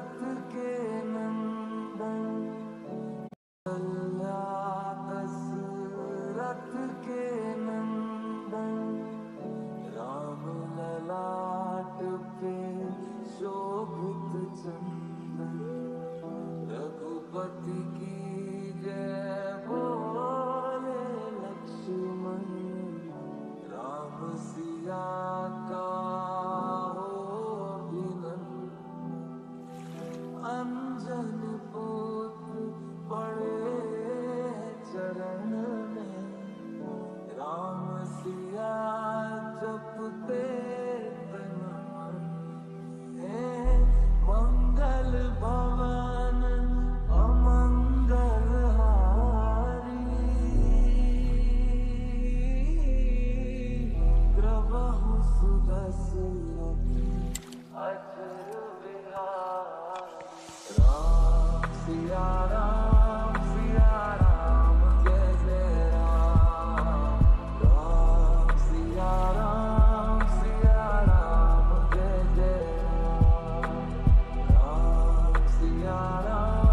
दशरथ के नंदन कल्या दशरथ के नंदन राम ललाट पे शोभित चंदन रघुपति की जय बोले लक्ष्मण राम सिया का हो अभिनंदन अंजन पुत्र पड़े चरण में राम सिया जपते तन मन है मंगल भवन अमंगल हारी प्रभु सुदशरथ अचर बिहारी राम सिया राम जय जय राम राम सिया राम जय जय राम राम सिया राम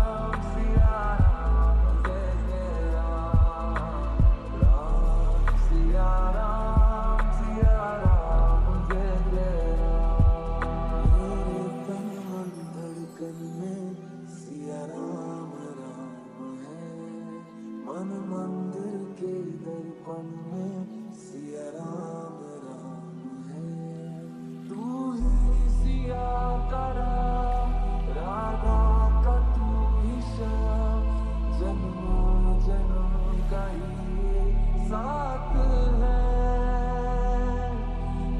जय जय राम राम सिया राम जय जय राम मेरे तन मन धड़कन में सिया राम है मन मंदिर के दर्पण में सिया राम है तू ही सिया का राम राधा का तू ही श्याम जन्मों जन्म का ये साथ है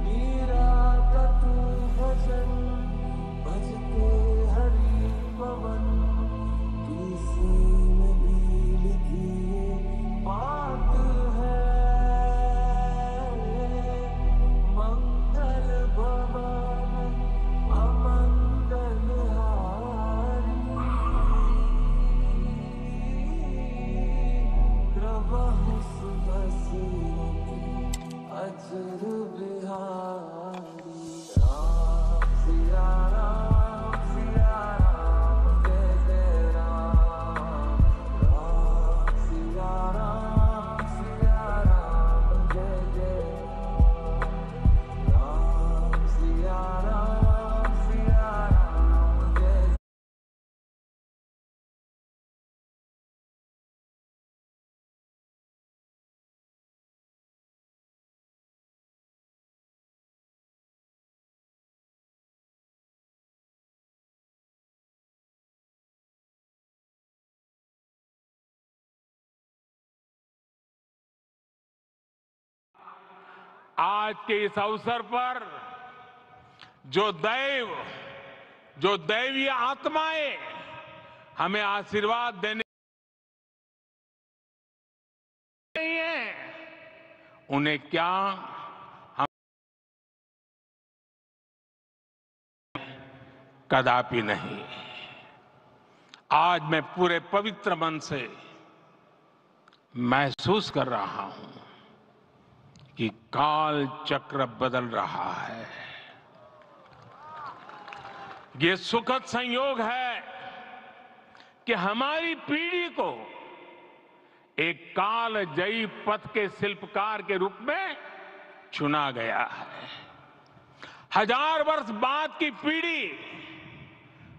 मीरा का तू भजन भजते हरि पवन तुलसी में भी लिखी ये बात है मंगल भवन अमंगल हारी प्रभु सुदशरथ अचर बिहारी राम सिया राम जय जय राम राम सिया राम जय जय राम सिया राम जय आज के इस अवसर पर जो दैवीय आत्माएं हमें आशीर्वाद देने रही हैं, उन्हें क्या हम कदापि नहीं। आज मैं पूरे पवित्र मन से महसूस कर रहा हूं कि काल चक्र बदल रहा है। ये सुखद संयोग है कि हमारी पीढ़ी को एक कालजयी पथ के शिल्पकार के रूप में चुना गया है। 1000 वर्ष बाद की पीढ़ी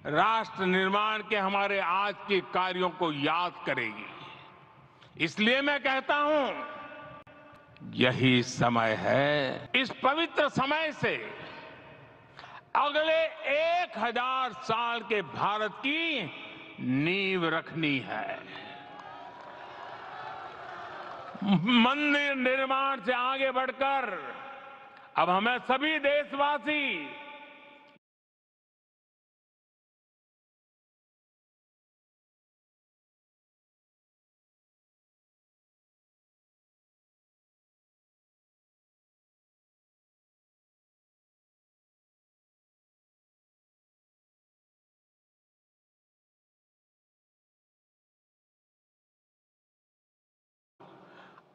राष्ट्र निर्माण के हमारे आज के कार्यों को याद करेगी। इसलिए मैं कहता हूं यही समय है, इस पवित्र समय से अगले 1000 साल के भारत की नींव रखनी है। मंदिर निर्माण से आगे बढ़कर अब हमें सभी देशवासी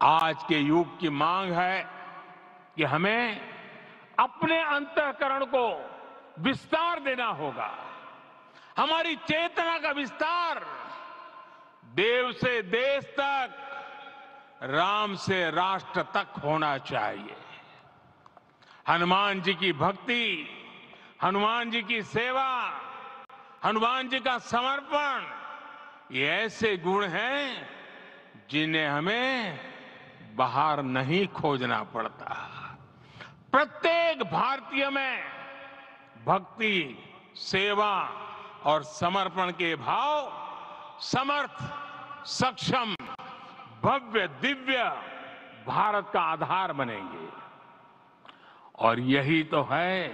आज के युग की मांग है कि हमें अपने अंतःकरण को विस्तार देना होगा। हमारी चेतना का विस्तार देव से देश तक, राम से राष्ट्र तक होना चाहिए। हनुमान जी की भक्ति, हनुमान जी की सेवा, हनुमान जी का समर्पण, ये ऐसे गुण हैं जिन्हें हमें बाहर नहीं खोजना पड़ता। प्रत्येक भारतीय में भक्ति, सेवा और समर्पण के भाव समर्थ, सक्षम, भव्य, दिव्य भारत का आधार बनेंगे। और यही तो है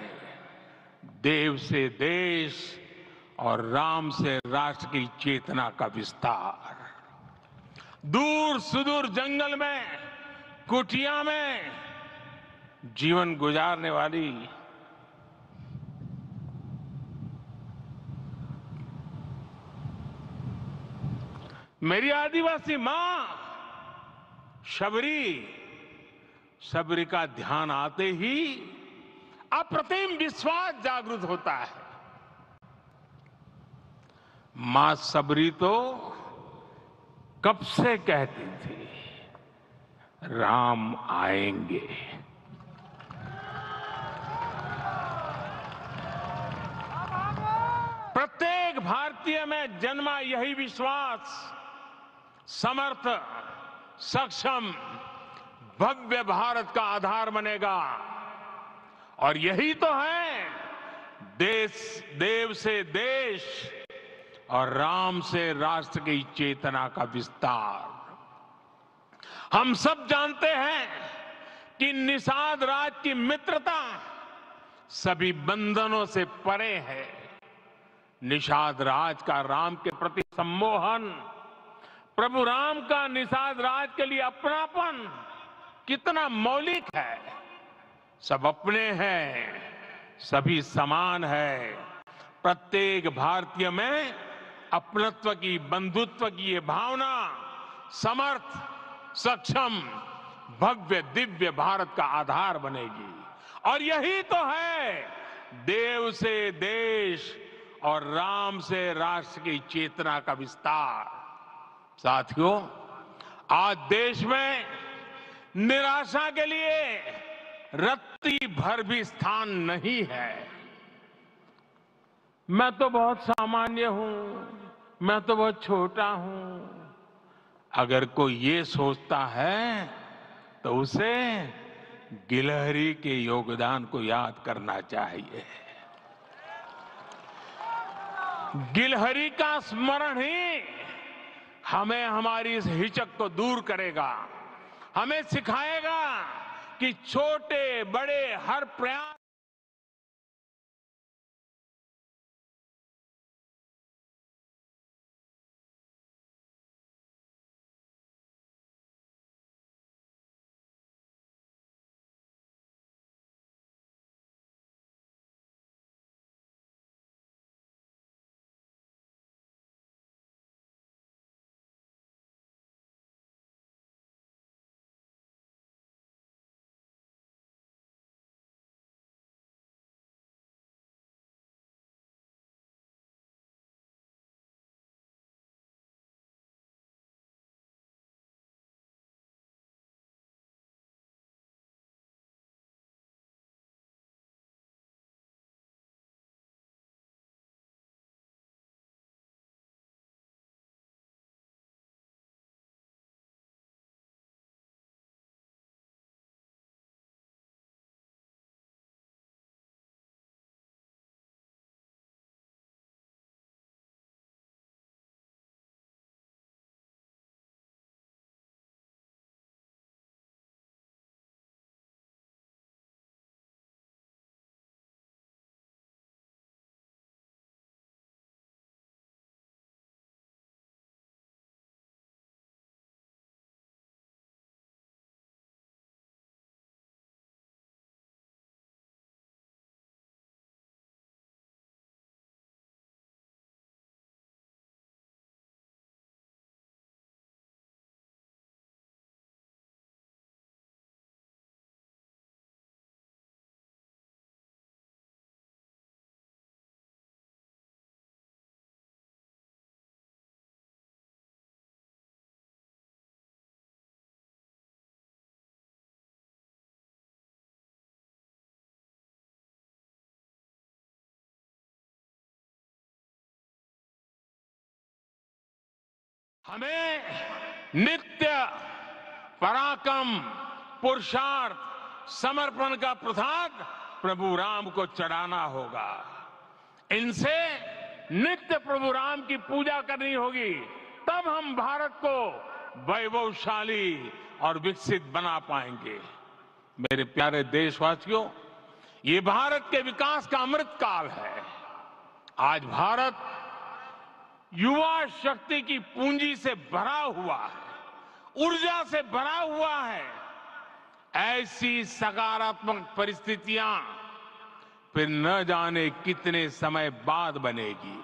देव से देश और राम से राष्ट्र की चेतना का विस्तार। दूर सुदूर जंगल में, कुटिया में जीवन गुजारने वाली मेरी आदिवासी मां शबरी का ध्यान आते ही अप्रतिम विश्वास जागृत होता है। मां सबरी तो कब से कहती थी, राम आएंगे। प्रत्येक भारतीय में जन्मा यही विश्वास समर्थ, सक्षम, भव्य भारत का आधार बनेगा। और यही तो है देव से देश और राम से राष्ट्र की चेतना का विस्तार। हम सब जानते हैं कि निषाद राज की मित्रता सभी बंधनों से परे है। निषाद राज का राम के प्रति सम्मोहन, प्रभु राम का निषाद राज के लिए अपनापन कितना मौलिक है। सब अपने हैं, सभी समान है। प्रत्येक भारतीय में अपनत्व की, बंधुत्व की ये भावना समर्थ, सक्षम, भव्य, दिव्य भारत का आधार बनेगी। और यही तो है देव से देश और राम से राष्ट्र की चेतना का विस्तार। साथियों, आज देश में निराशा के लिए रत्ती भर भी स्थान नहीं है। मैं तो बहुत सामान्य हूं, मैं तो बहुत छोटा हूं, अगर कोई ये सोचता है तो उसे गिलहरी के योगदान को याद करना चाहिए। गिलहरी का स्मरण ही हमें हमारी इस हिचक को दूर करेगा, हमें सिखाएगा कि छोटे बड़े हर प्रयास हमें नित्य पराक्रम, पुरुषार्थ, समर्पण का प्रसाद प्रभु राम को चढ़ाना होगा। इनसे नित्य प्रभु राम की पूजा करनी होगी, तब हम भारत को वैभवशाली और विकसित बना पाएंगे। मेरे प्यारे देशवासियों, ये भारत के विकास का अमृत काल है। आज भारत युवा शक्ति की पूंजी से भरा हुआ है, ऊर्जा से भरा हुआ है। ऐसी सकारात्मक परिस्थितियां फिर न जाने कितने समय बाद बनेगी।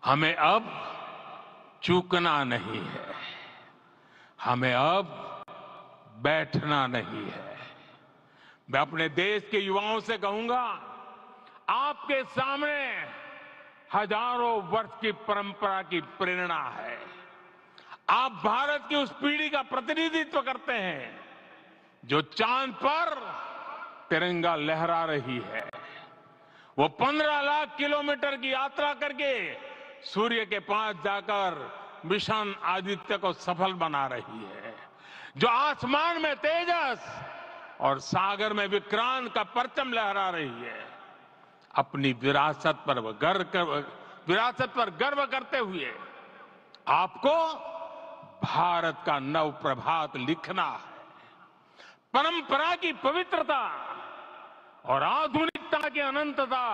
हमें अब चूकना नहीं है, हमें अब बैठना नहीं है। मैं अपने देश के युवाओं से कहूंगा, आपके सामने हजारों वर्ष की परंपरा की प्रेरणा है। आप भारत की उस पीढ़ी का प्रतिनिधित्व करते हैं जो चांद पर तिरंगा लहरा रही है। वो 15 लाख किलोमीटर की यात्रा करके सूर्य के पास जाकर मिशन आदित्य को सफल बना रही है। जो आसमान में तेजस और सागर में विक्रांत का परचम लहरा रही है। अपनी विरासत पर गर्व करते हुए आपको भारत का नव प्रभात लिखना है। परंपरा की पवित्रता और आधुनिकता की अनंतता,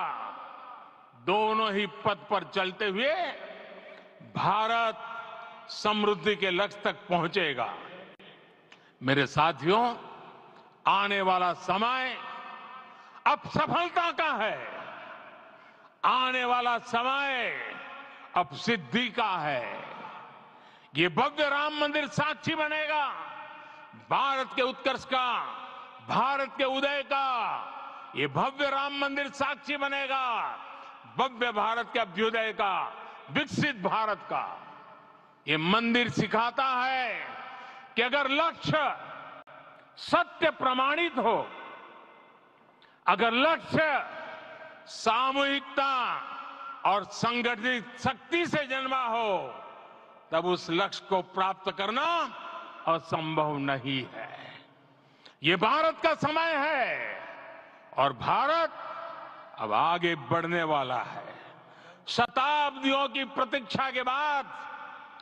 दोनों ही पथ पर चलते हुए भारत समृद्धि के लक्ष्य तक पहुंचेगा। मेरे साथियों, आने वाला समय अब सफलता का है। आने वाला समय अब सिद्धि का है। ये भव्य राम मंदिर साक्षी बनेगा भारत के उत्कर्ष का, भारत के उदय का। ये भव्य राम मंदिर साक्षी बनेगा भव्य भारत के अभ्युदय का, विकसित भारत का। ये मंदिर सिखाता है कि अगर लक्ष्य सत्य प्रमाणित हो, अगर लक्ष्य सामूहिकता और संगठित शक्ति से जन्मा हो, तब उस लक्ष्य को प्राप्त करना असंभव नहीं है। ये भारत का समय है और भारत अब आगे बढ़ने वाला है। शताब्दियों की प्रतीक्षा के बाद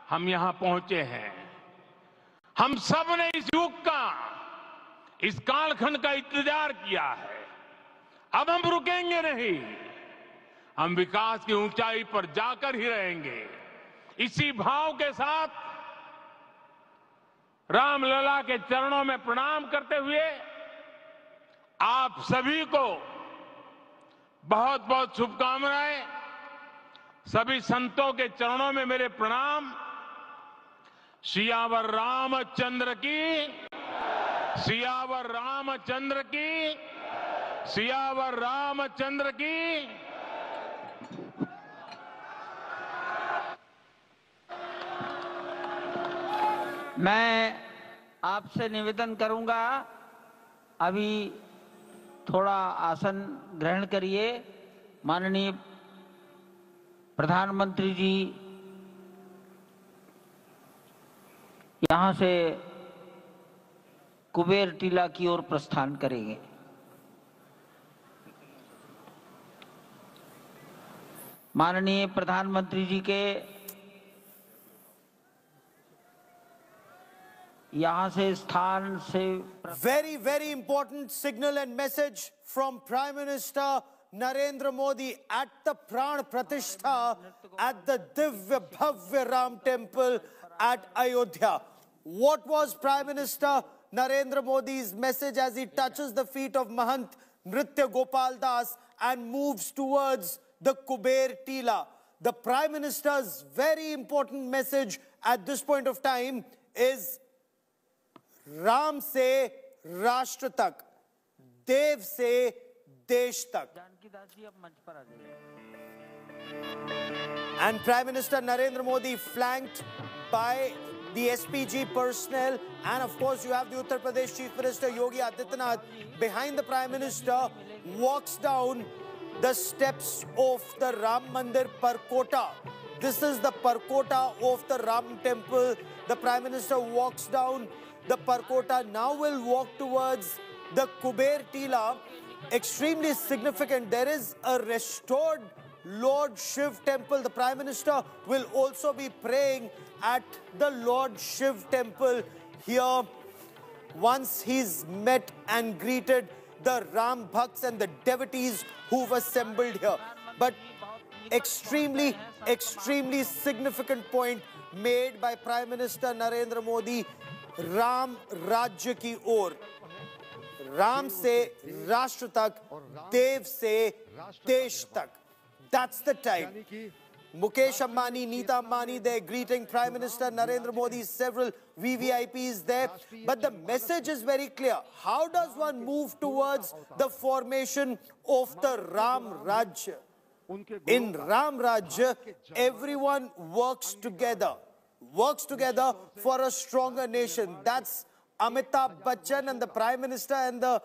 हम यहां पहुंचे हैं। हम सब ने इस युग का, इस कालखंड का इंतजार किया है। अब हम रुकेंगे नहीं, हम विकास की ऊंचाई पर जाकर ही रहेंगे। इसी भाव के साथ रामलला के चरणों में प्रणाम करते हुए आप सभी को बहुत बहुत शुभकामनाएं। सभी संतों के चरणों में मेरे प्रणाम। सियावर रामचंद्र की, सियावर रामचंद्र की, सियावर रामचंद्र की। मैं आपसे निवेदन करूंगा, अभी थोड़ा आसन ग्रहण करिए। माननीय प्रधानमंत्री जी यहां से कुबेर टीला की ओर प्रस्थान करेंगे। माननीय प्रधानमंत्री जी के यहाँ से स्थान से very important signal and message from Prime Minister Narendra Modi at the Pran Pratishtha at the Divya Bhavya Ram Temple at Ayodhya. What was Prime Minister Narendra Modi's message as he touches the feet of Mahant Nritya Gopal Das and moves towards the Kuber Tila? The Prime Minister's very important message at this point of time is Ram से राष्ट्र तक, देव से देश तक. And Prime Minister Narendra Modi, flanked by the SPG personnel, and of course you have the Uttar Pradesh Chief Minister Yogi Adityanath behind the Prime Minister, walks down the steps of the Ram Mandir Parkota. This is the Parkota of the Ram temple. The Prime Minister walks down the Parkota, now will walk towards the Kuber Tila. Extremely significant. There is a restored Lord Shiv temple. The Prime Minister will also be praying at the Lord Shiv temple here once he's met and greeted the Ram Bhakts and the devotees who've assembled here. But extremely significant point made by Prime Minister Narendra Modi. Ram Rajya ki or, Ram se Rashtra tak, Dev se Desh tak. That's the time. Mukesh Ambani, Neeta Ambani, they're greeting Prime Minister Narendra Modi, several VVIPs there. But the message is very clear. How does one move towards the formation of the Ram Rajya? In Ram Rajya, everyone works together for a stronger nation. That's Amitabh Bachchan and the Prime Minister and the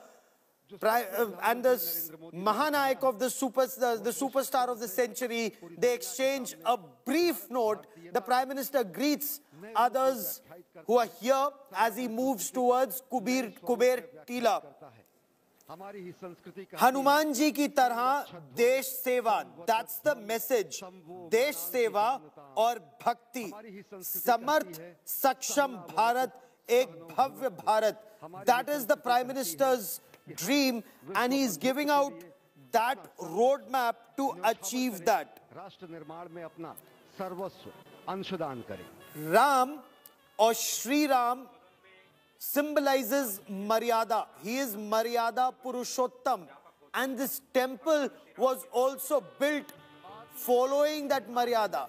Mahanayak of the superstar of the century. They exchange a brief note. The Prime Minister greets others who are here as he moves towards Kuber Tila. Hanuman ji ki tarha desh seva, that's the message. Desh seva aur bhakti. Samarth saksham Bharat, ek bhavya Bharat. That is the Prime Minister's dream, and he is giving out that roadmap to achieve that. Ram or Shri Ram symbolizes Maryada. He is Maryada Purushottam, and this temple was also built following that Maryada.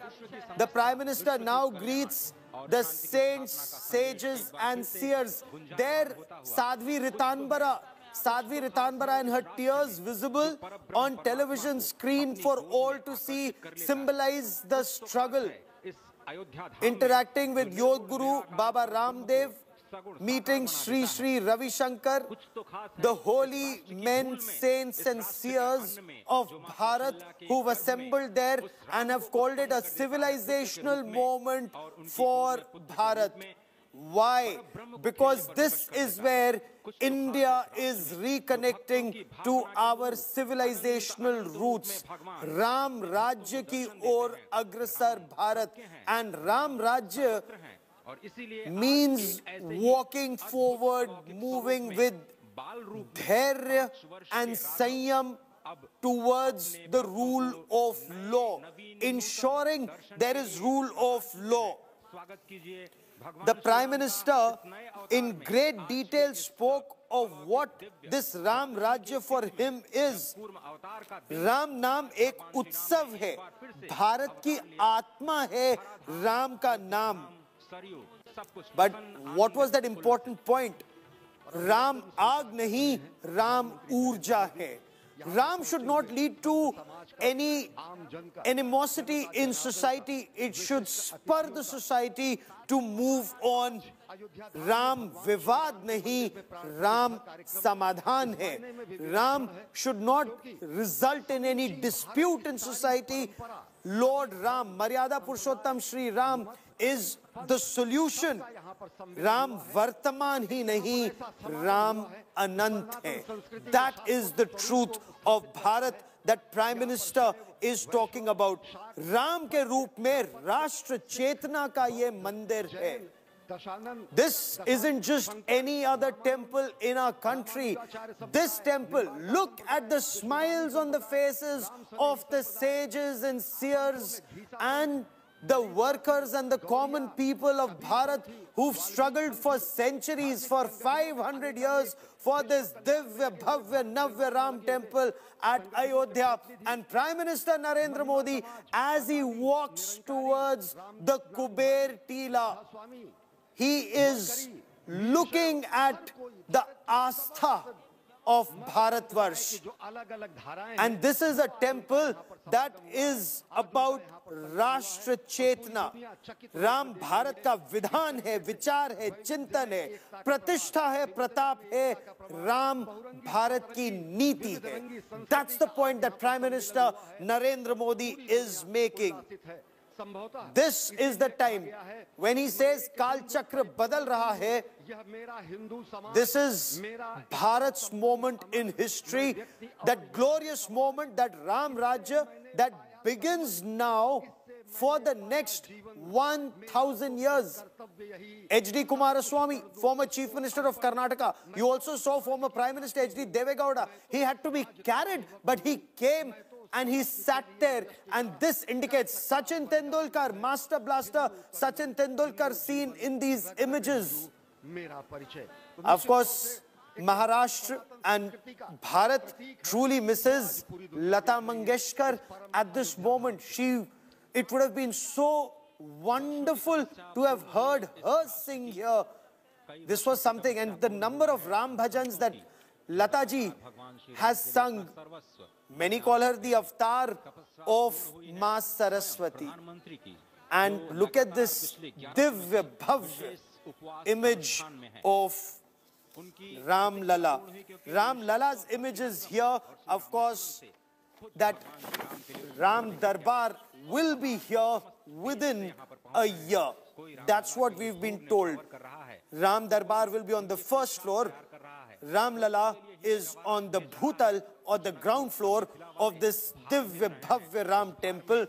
The Prime Minister now greets the saints, sages and seers. There Sadhvi Ritanbara and her tears visible on television screen for all to see symbolize the struggle. Interacting with Yog Guru Baba Ramdev, meeting Sri Sri Ravi Shankar, the holy men, saints and seers of Bharat who've assembled there and have called it a civilizational moment for Bharat. Why? Because this is where India is reconnecting to our civilizational roots. Ram Rajya ki or Agrasar Bharat, and Ram Rajya means walking forward, moving with dhairya and sanyam towards the rule of law, ensuring there is rule of law. The Prime Minister in great detail spoke of what this Ram Rajya for him is. Ram Naam ek utsav hai, Bharat ki atma hai Ram ka naam. But what was that important point? Ram aag nahi, Ram urja hai. Ram should not lead to any animosity in society. It should spur the society to move on. Ram Vivad nahi, Ram Samadhan hai. Ram should not result in any dispute in society. Lord Ram, Maryada Purushottam Shri Ram is the solution. Ram Vartaman hi nahi, Ram Anant hai. That is the truth of Bharat that Prime Minister is talking about. Ram ke roop mein Rashtra Chetna ka ye mandir hai. This isn't just any other temple in our country. This temple, look at the smiles on the faces of the sages and seers and the workers and the common people of Bharat who've struggled for centuries, for 500 years for this Divya Bhavya Navya Ram temple at Ayodhya. And Prime Minister Narendra Modi, as he walks towards the Kuber Tila, he is looking at the Astha of Bharatvarsh. And this is a temple that is about Rashtra Chetna. Ram Bharat ka vidhan hai, vichar hai, chintan hai, pratishtha hai, pratap hai, Ram Bharat ki neeti hai. That's the point that Prime Minister Narendra Modi is making. This is the time when he says Kal Chakra badal raha hai. This is Bharat's moment in history, that glorious moment, that Ram Rajya that begins now for the next 1000 years. H.D. Kumaraswamy, former Chief Minister of Karnataka. You also saw former Prime Minister H.D. Devegowda. He had to be carried, but he came and he sat there. And this indicates Sachin Tendulkar, Master Blaster, Sachin Tendulkar seen in these images. Of course, Maharashtra and Bharat truly misses Lata Mangeshkar at this moment. It would have been so wonderful to have heard her sing here. This was something, and the number of Ram bhajans that Lata ji has sung, many call her the avatar of Ma Saraswati. And look at this divya bhavya image of Ram Lala. Ram Lala's image is here. Of course, that Ram Darbar will be here within a year. That's what we've been told. Ram Darbar will be on the first floor. Ram Lala is on the Bhutal or the ground floor of this Divya Bhavya Ram temple,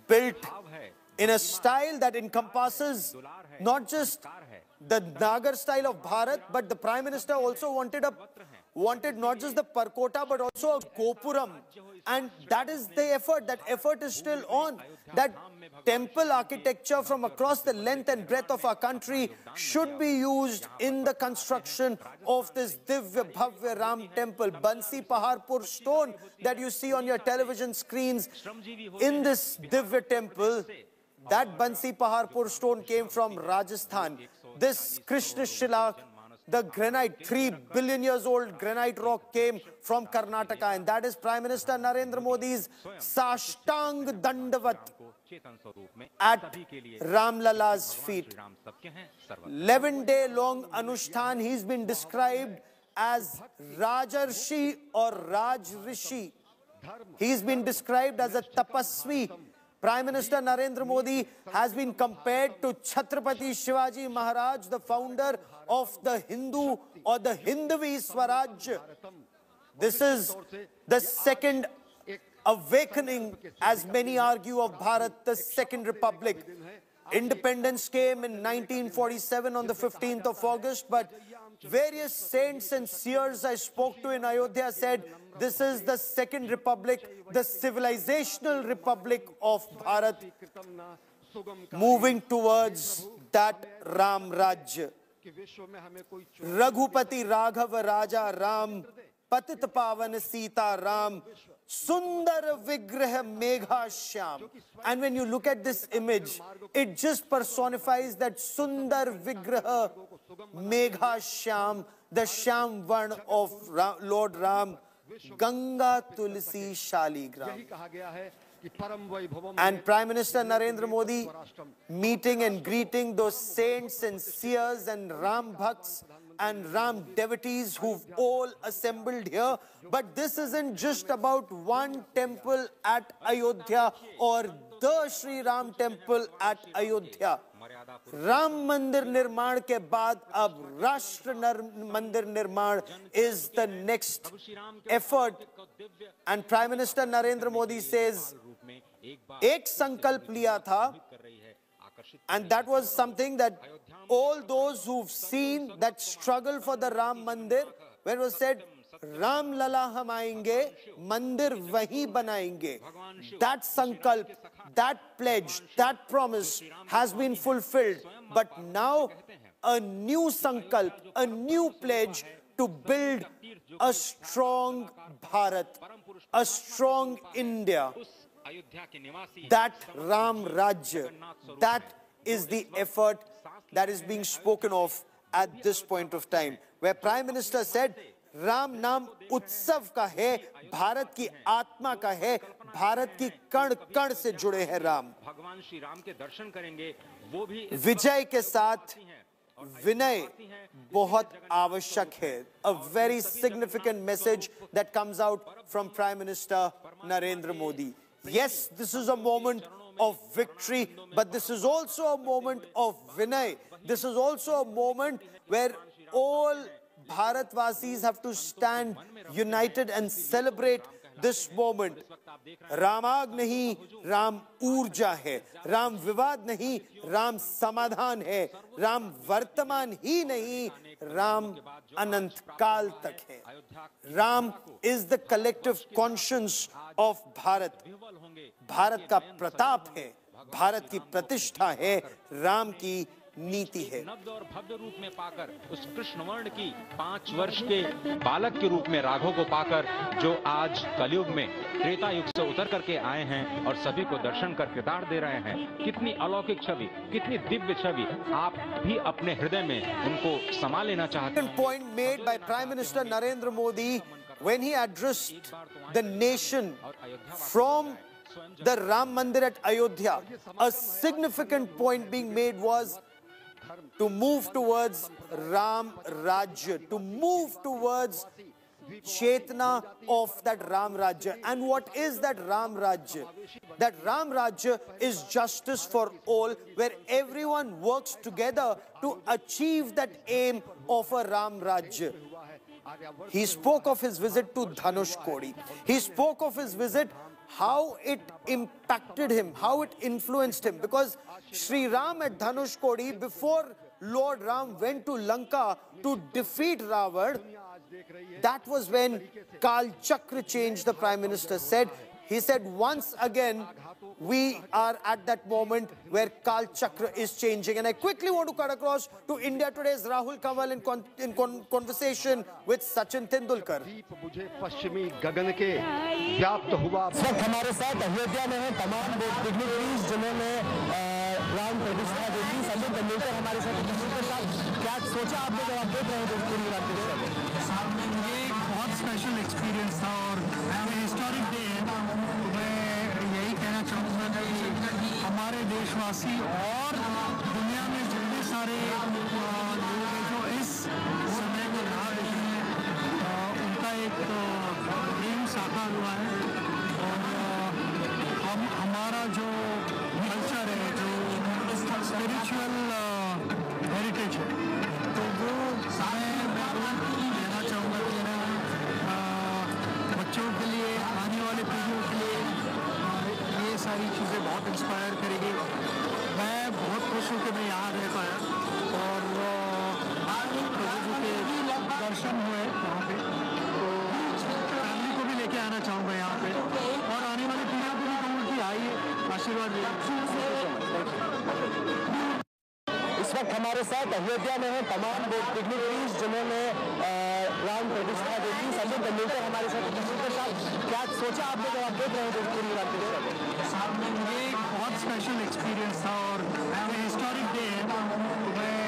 built in a style that encompasses not just the Nagar style of Bharat, but the Prime Minister also wanted not just the Parkota but also a Gopuram. And that is the effort. That effort is still on. That temple architecture from across the length and breadth of our country should be used in the construction of this Divya Bhavya Ram temple. Bansi Paharpur stone that you see on your television screens in this Divya temple, that Bansi Paharpur stone came from Rajasthan. This Krishna Shila, the granite, 3 billion years old granite rock, came from Karnataka, and that is Prime Minister Narendra Modi's Sashtang Dandavat at Ram Lala's feet. 11-day long Anushthan, he's been described as Rajarshi or Rajrishi. He's been described as a tapasvi. Prime Minister Narendra Modi has been compared to Chhatrapati Shivaji Maharaj, the founder of the Hindu or the Hindavi Swaraj. This is the second awakening, as many argue, of Bharat, the second republic. Independence came in 1947 on the 15th of August, but various saints and seers I spoke to in Ayodhya said this is the second republic, the civilizational republic of Bharat, moving towards that Ram Rajya. Raghupati Raghava Raja Ram, Patit Pavan Sita Ram, Sundar Vigraha Megha Shyam. And when you look at this image, it just personifies that Sundar Vigraha Megha Shyam, the Shyam Varn of Lord Ram, Ganga Tulsi Shaligram. And Prime Minister Narendra Modi meeting and greeting those saints and seers and Ram Bhakts and Ram devotees who've all assembled here. But this isn't just about one temple at Ayodhya or the Sri Ram temple at Ayodhya. Ram Mandir Nirman ke baad ab Rashtra Mandir Nirman is the next effort. And Prime Minister Narendra Modi says, ek sankalp liya tha, and that was something that all those who've seen that struggle for the Ram Mandir, when it was said, Ram Lala hum aayenge, Mandir wahi banayenge. That sankalp, that pledge, that promise has been fulfilled. But now a new sankalp, a new pledge to build a strong Bharat, a strong India. That Ram Rajya, that is the effort that is being spoken of at this point of time, where Prime Minister said, Ram Naam Utsav ka hai, Bharat ki Atma ka hai, Bharat ki kan kan se jude hai Ram. Vijay ke saath Vinay bahut avashyak hai. A very significant message that comes out from Prime Minister Narendra Modi. Yes, this is a moment of victory, but this is also a moment of Vinay. This is also a moment where all Bharatvasis have to stand united and celebrate this moment. रामाग नहीं, राम ऊर्जा है, राम विवाद नहीं, राम समाधान है, राम वर्तमान ही नहीं, राम अनंत काल तक है. Ram is the collective conscience of Bharat. Bharat का प्रताप है, भारत की प्रतिष्ठा है, राम की नीति है. नव्य और भव्य रूप में पाकर उस कृष्ण वर्ण की 5 वर्ष के बालक के रूप में राघव को पाकर जो आज कलयुग में त्रेता युग से उतर करके आए हैं और सभी को दर्शन कर कृतार्थ दे रहे हैं. कितनी अलौकिक छवि, कितनी दिव्य छवि, आप भी अपने हृदय में उनको समा लेना चाहते हैं. Point made by Prime Minister Narendra Modi when he addressed the nation from the Ram Mandir at Ayodhya. A significant point being made was to move towards Ram Rajya, to move towards Chetna of that Ram Rajya. And what is that Ram Rajya? That Ram Rajya is justice for all, where everyone works together to achieve that aim of a Ram Rajya. He spoke of his visit to Dhanushkodi. He spoke of his visit, how it impacted him, how it influenced him. Because Sri Ram at Dhanushkodi, before Lord Ram went to Lanka to defeat Ravan, that was when Kal Chakra changed, the Prime Minister said. He said, once again, we are at that moment where Kal Chakra is changing. And I quickly want to cut across to India Today's Rahul Kanwal in conversation with Sachin Tendulkar. पश्चिमी गगन के व्याप्त हुआ. Sir हमारे साथ अयोध्या में है तमाम dignitaries जिन्होंने राम प्रतिष्ठा देखी. सचिन तेंदुलकर हमारे साथ. क्या सोचा आपने जब आप देख रहे हैं पूरी रात ये एक बहुत स्पेशल एक्सपीरियंस था और हिस्टोरिक डे है. मैं यही कहना चाहूँगा कि हमारे देशवासी और दुनिया में जितने सारे लोग हैं जो इस समय को राह देख रहे हैं, उनका एक ड्रीम साकार हुआ है. और हमारा जो कल्चर है, जो स्पिरिचुअल हेरिटेज है, तो वो मैं कहना चाहूँगा कि बच्चों के लिए, आने वाले पीढ़ियों के लिए ये सारी चीज़ें बहुत इंस्पायर करेगी. मैं बहुत खुश हूँ कि मैं यहाँ रह पाया और प्रभु जी के दर्शन हुए वहाँ पे. तो फैमिली को भी लेके आना चाहूँगा यहाँ पे और आने वाली पीढ़ियों को भी कहूँगा कि आइए, आशीर्वाद लीजिए. इस वक्त हमारे साथ अयोध्या में है तमाम डिग्निटरीज जिन्होंने राम प्रतिष्ठा देखी. सचिन तेंदुलकर हमारे साथ. क्या सोचा आपने जब आप देख रहे हैं पूरी रात? ये एक बहुत स्पेशल एक्सपीरियंस था और हिस्टोरिक डे है. मैं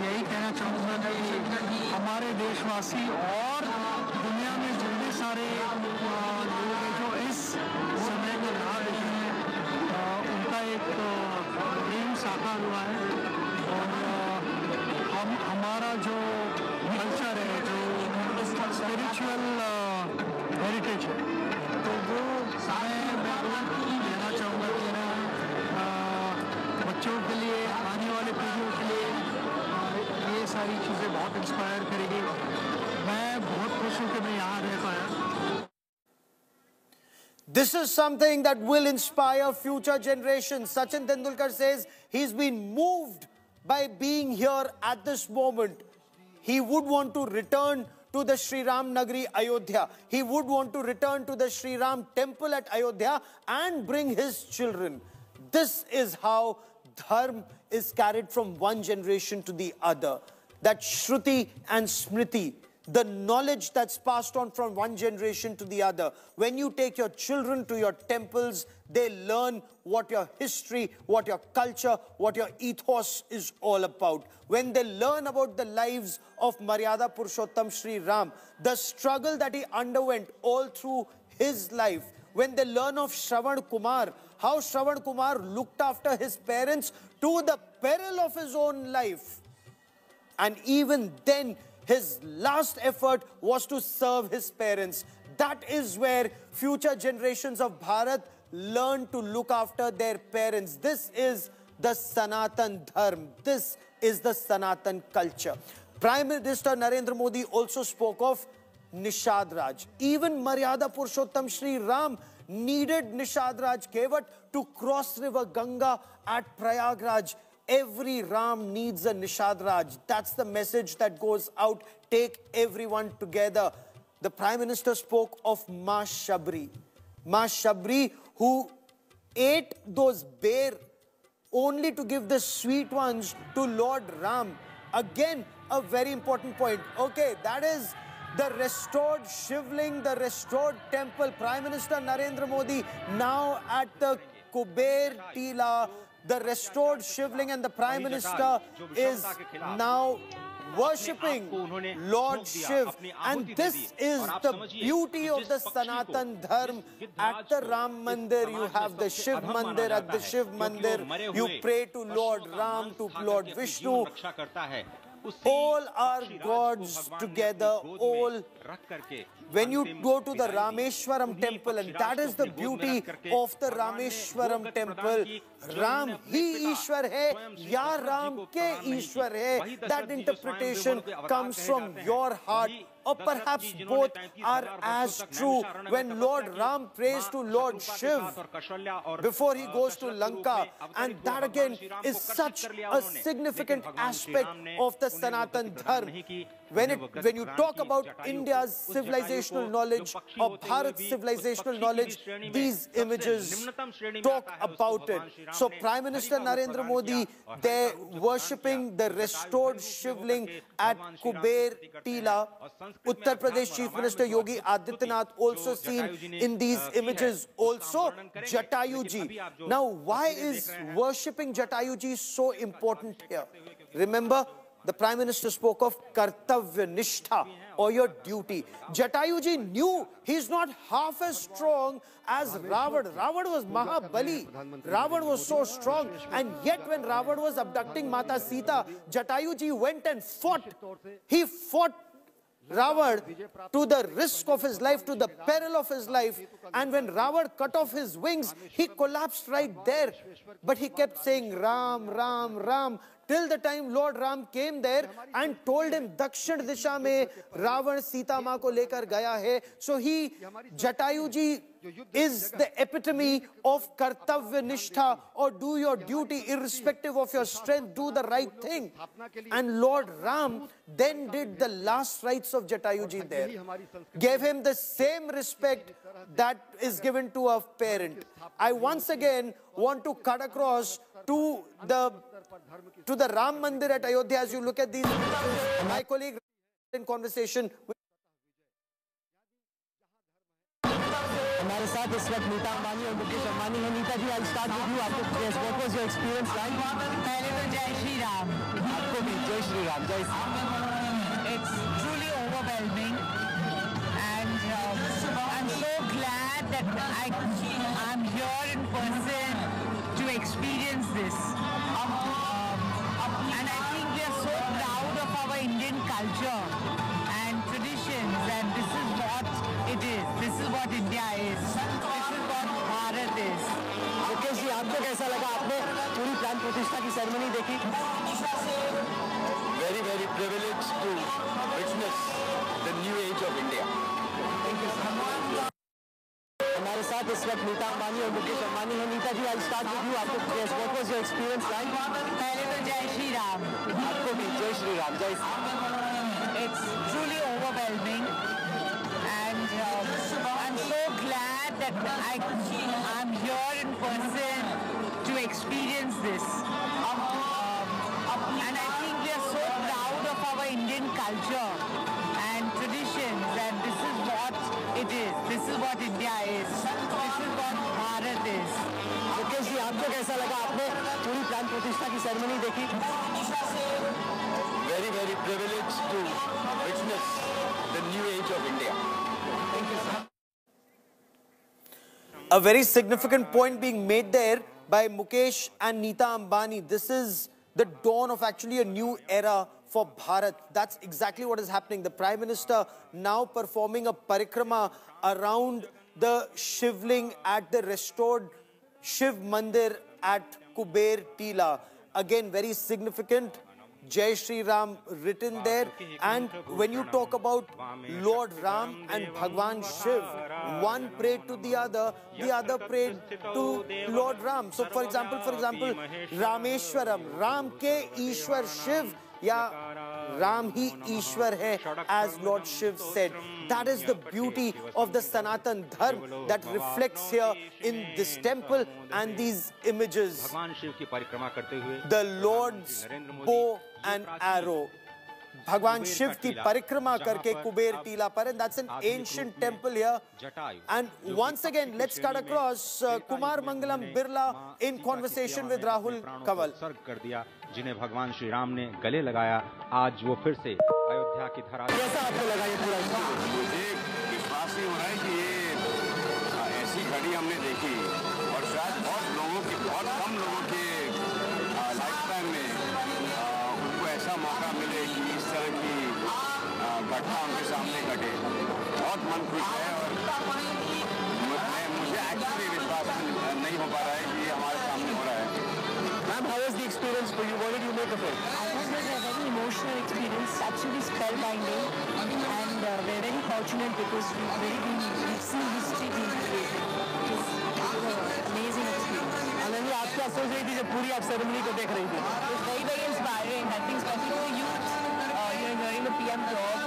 यही कहना चाहूँगा कि हमारे देशवासी और दुनिया में जितने सारे लोग हैं जो इस समय को राह देख रहे हैं, उनका एक ड्रीम साकार हुआ है. और हमारा जो कल्चर है, जो स्पिरिचुअल हेरिटेज है, तो वो मैं कहना चाहूँगा कि बच्चों के लिए, आने वाले पीढ़ियों के लिए ये सारी चीज़ें बहुत इंस्पायर करेगी. मैं बहुत खुश हूँ कि मैं यहाँ रह पाया. This is something that will inspire future generations. Sachin Tendulkar says he's been moved by being here at this moment. He would want to return to the Sri Ram Nagari Ayodhya. He would want to return to the Sri Ram temple at Ayodhya and bring his children. This is how dharma is carried from one generation to the other. That Shruti and Smriti, the knowledge that's passed on from one generation to the other. When you take your children to your temples, they learn what your history, what your culture, what your ethos is all about. When they learn about the lives of Maryada Purushottam Sri Ram, the struggle that he underwent all through his life. When they learn of Shravan Kumar, how Shravan Kumar looked after his parents to the peril of his own life. And even then, his last effort was to serve his parents. That is where future generations of Bharat learn to look after their parents. This is the Sanatan Dharma. This is the Sanatan culture. Prime Minister Narendra Modi also spoke of Nishad Raj. Even Maryada Purushottam Shri Ram needed Nishad Raj Kevat to cross river Ganga at Prayagraj. Every Ram needs a Nishad Raj. That's the message that goes out. Take everyone together. The Prime Minister spoke of Ma Shabri. Ma Shabri, who ate those bear only to give the sweet ones to Lord Ram. Again, a very important point. Okay, that is the restored Shivling, the restored temple. Prime Minister Narendra Modi now at the Kuber Tila, the restored Shivling, and the Prime Minister is now worshipping Lord Shiv. And this is the beauty of the Sanatan Dharma. At the Ram Mandir, you have the Shiv Mandir. At the Shiv Mandir, you pray to Lord Ram, to Lord Vishnu. All are gods together, all. When you go to the Rameshwaram temple, and that is the beauty of the Rameshwaram temple, Ram hi Ishwar hai, ya Ram ke Ishwar hai. That interpretation comes from your heart. Or perhaps both are as true. When Lord Ram prays to Lord Shiv before he goes to Lanka, and that again is such a significant aspect of the Sanatan Dharma. When you talk about India's civilizational knowledge or Bharat's civilizational knowledge, these images talk about it. So Prime Minister Narendra Modi, they're worshipping the restored Shivling at Kuber Tila. Uttar Pradesh Chief Minister Yogi Adityanath also seen in these images. Also Jatayu Ji. Now, why is worshipping Jatayu Ji so important here? Remember, the Prime Minister spoke of Kartavya Nishtha, or your duty. Jatayu Ji knew he's not half as strong as Ravan. Ravan was Mahabali. Ravan was so strong. And yet when Ravan was abducting Mata Sita, Jatayu Ji went and fought. He fought Ravan to the risk of his life, to the peril of his life. And when Ravan cut off his wings, he collapsed right there. But he kept saying Ram, Ram, Ram, till the time Lord Ram came there and told him, Dakshin Disha mein Ravan Sita Ma ko lekar gaya hai. So Jatayu Ji is the epitome of Kartavya Nishtha, or do your duty irrespective of your strength, do the right thing. And Lord Ram then did the last rites of Jatayu Ji there. Gave him the same respect that is given to a parent. I once again want to cut across to the Ram Mandir at Ayodhya. As you look at these images, my colleague in conversation with हमारे साथ इस वक्त नीता अंबानी और मुकेश अंबानी हैं। नीता जी, I'll start with you. आपको what was your experience like? पहले तो जय श्री राम। आपको भी जय श्री राम, जय Shri Ram. It's truly overwhelming, and I'm so glad that I'm here in person to experience this. And I think we are so proud of our Indian culture and traditions, and this is what it is. This is what India is. This is what Bharat is. Mukesh ji, आपको कैसा लगा? आपने पूरी प्राण प्रतिष्ठा की ceremony देखी? Very, very privileged to witness the new age of India. हमारे साथ इस वक्त नीता अंबानी और मुकेश अंबानी हैं। नीता जी, I'll start with you. आपको what was your experience like? पहले तो जय श्री राम। आपको भी जय श्री राम, जय Shri Ram. It's truly overwhelming, and I'm so glad that I'm here in person to experience this. And I think we are so proud of our Indian culture and traditions, and this is what it is. This is what India is. This is what Bharat is. Mukesh ji, आपको कैसा लगा? आपने पूरी प्राण प्रतिष्ठा की ceremony देखी? Very, very privileged to witness the new age of India. a very significant point being made there by Mukesh and Neeta Ambani. This is the dawn of actually a new era for Bharat. That's exactly what is happening. The Prime Minister now performing a parikrama around the Shivling at the restored Shiv Mandir at Kuber Tila. Again, very significant. Jai Shri Ram written there. And when you talk about Lord Ram and Bhagwan Shiv, one prayed to the other prayed to Lord Ram. So for example, Rameshwaram, Ram ke Ishwar Shiv, ya Ram hi Ishwar hai, as Lord Shiv said. That is the beauty of the Sanatan Dharma that reflects here in this temple and these images. The Lord's bow and arrow. Bhagwan Shiv ki parikrama karke Kuber Tila par, and that's an ancient temple here. And once again, let's cut across Kumar Mangalam Birla in conversation with Rahul Kanwal. जिन्हें भगवान श्री राम ने गले लगाया, आज वो फिर से अयोध्या की धरा। कैसा आपको लगा ये पूरा? मुझे विश्वास नहीं हो रहा है कि ये ऐसी घड़ी हमने देखी और शायद बहुत कम लोगों के लाइफ टाइम में उनको ऐसा मौका मिले कि इस तरह की घटना उनके सामने घटे। बहुत मन खुश है और मुझे एक्चुअली विश्वास नहीं हो पा रहा है कि ये हमारे सामने हो रहा है। Ma'am, how was the experience for you? What did you make of it? I thought it was a very emotional experience, actually spellbinding, and we're very fortunate because we've seen history being created. It was an amazing experience. Ananya, आप क्या सोच रही थी जब पूरी आप ceremony को देख रही थी? It was very, very inspiring. I think especially for youth, hearing the PM talk,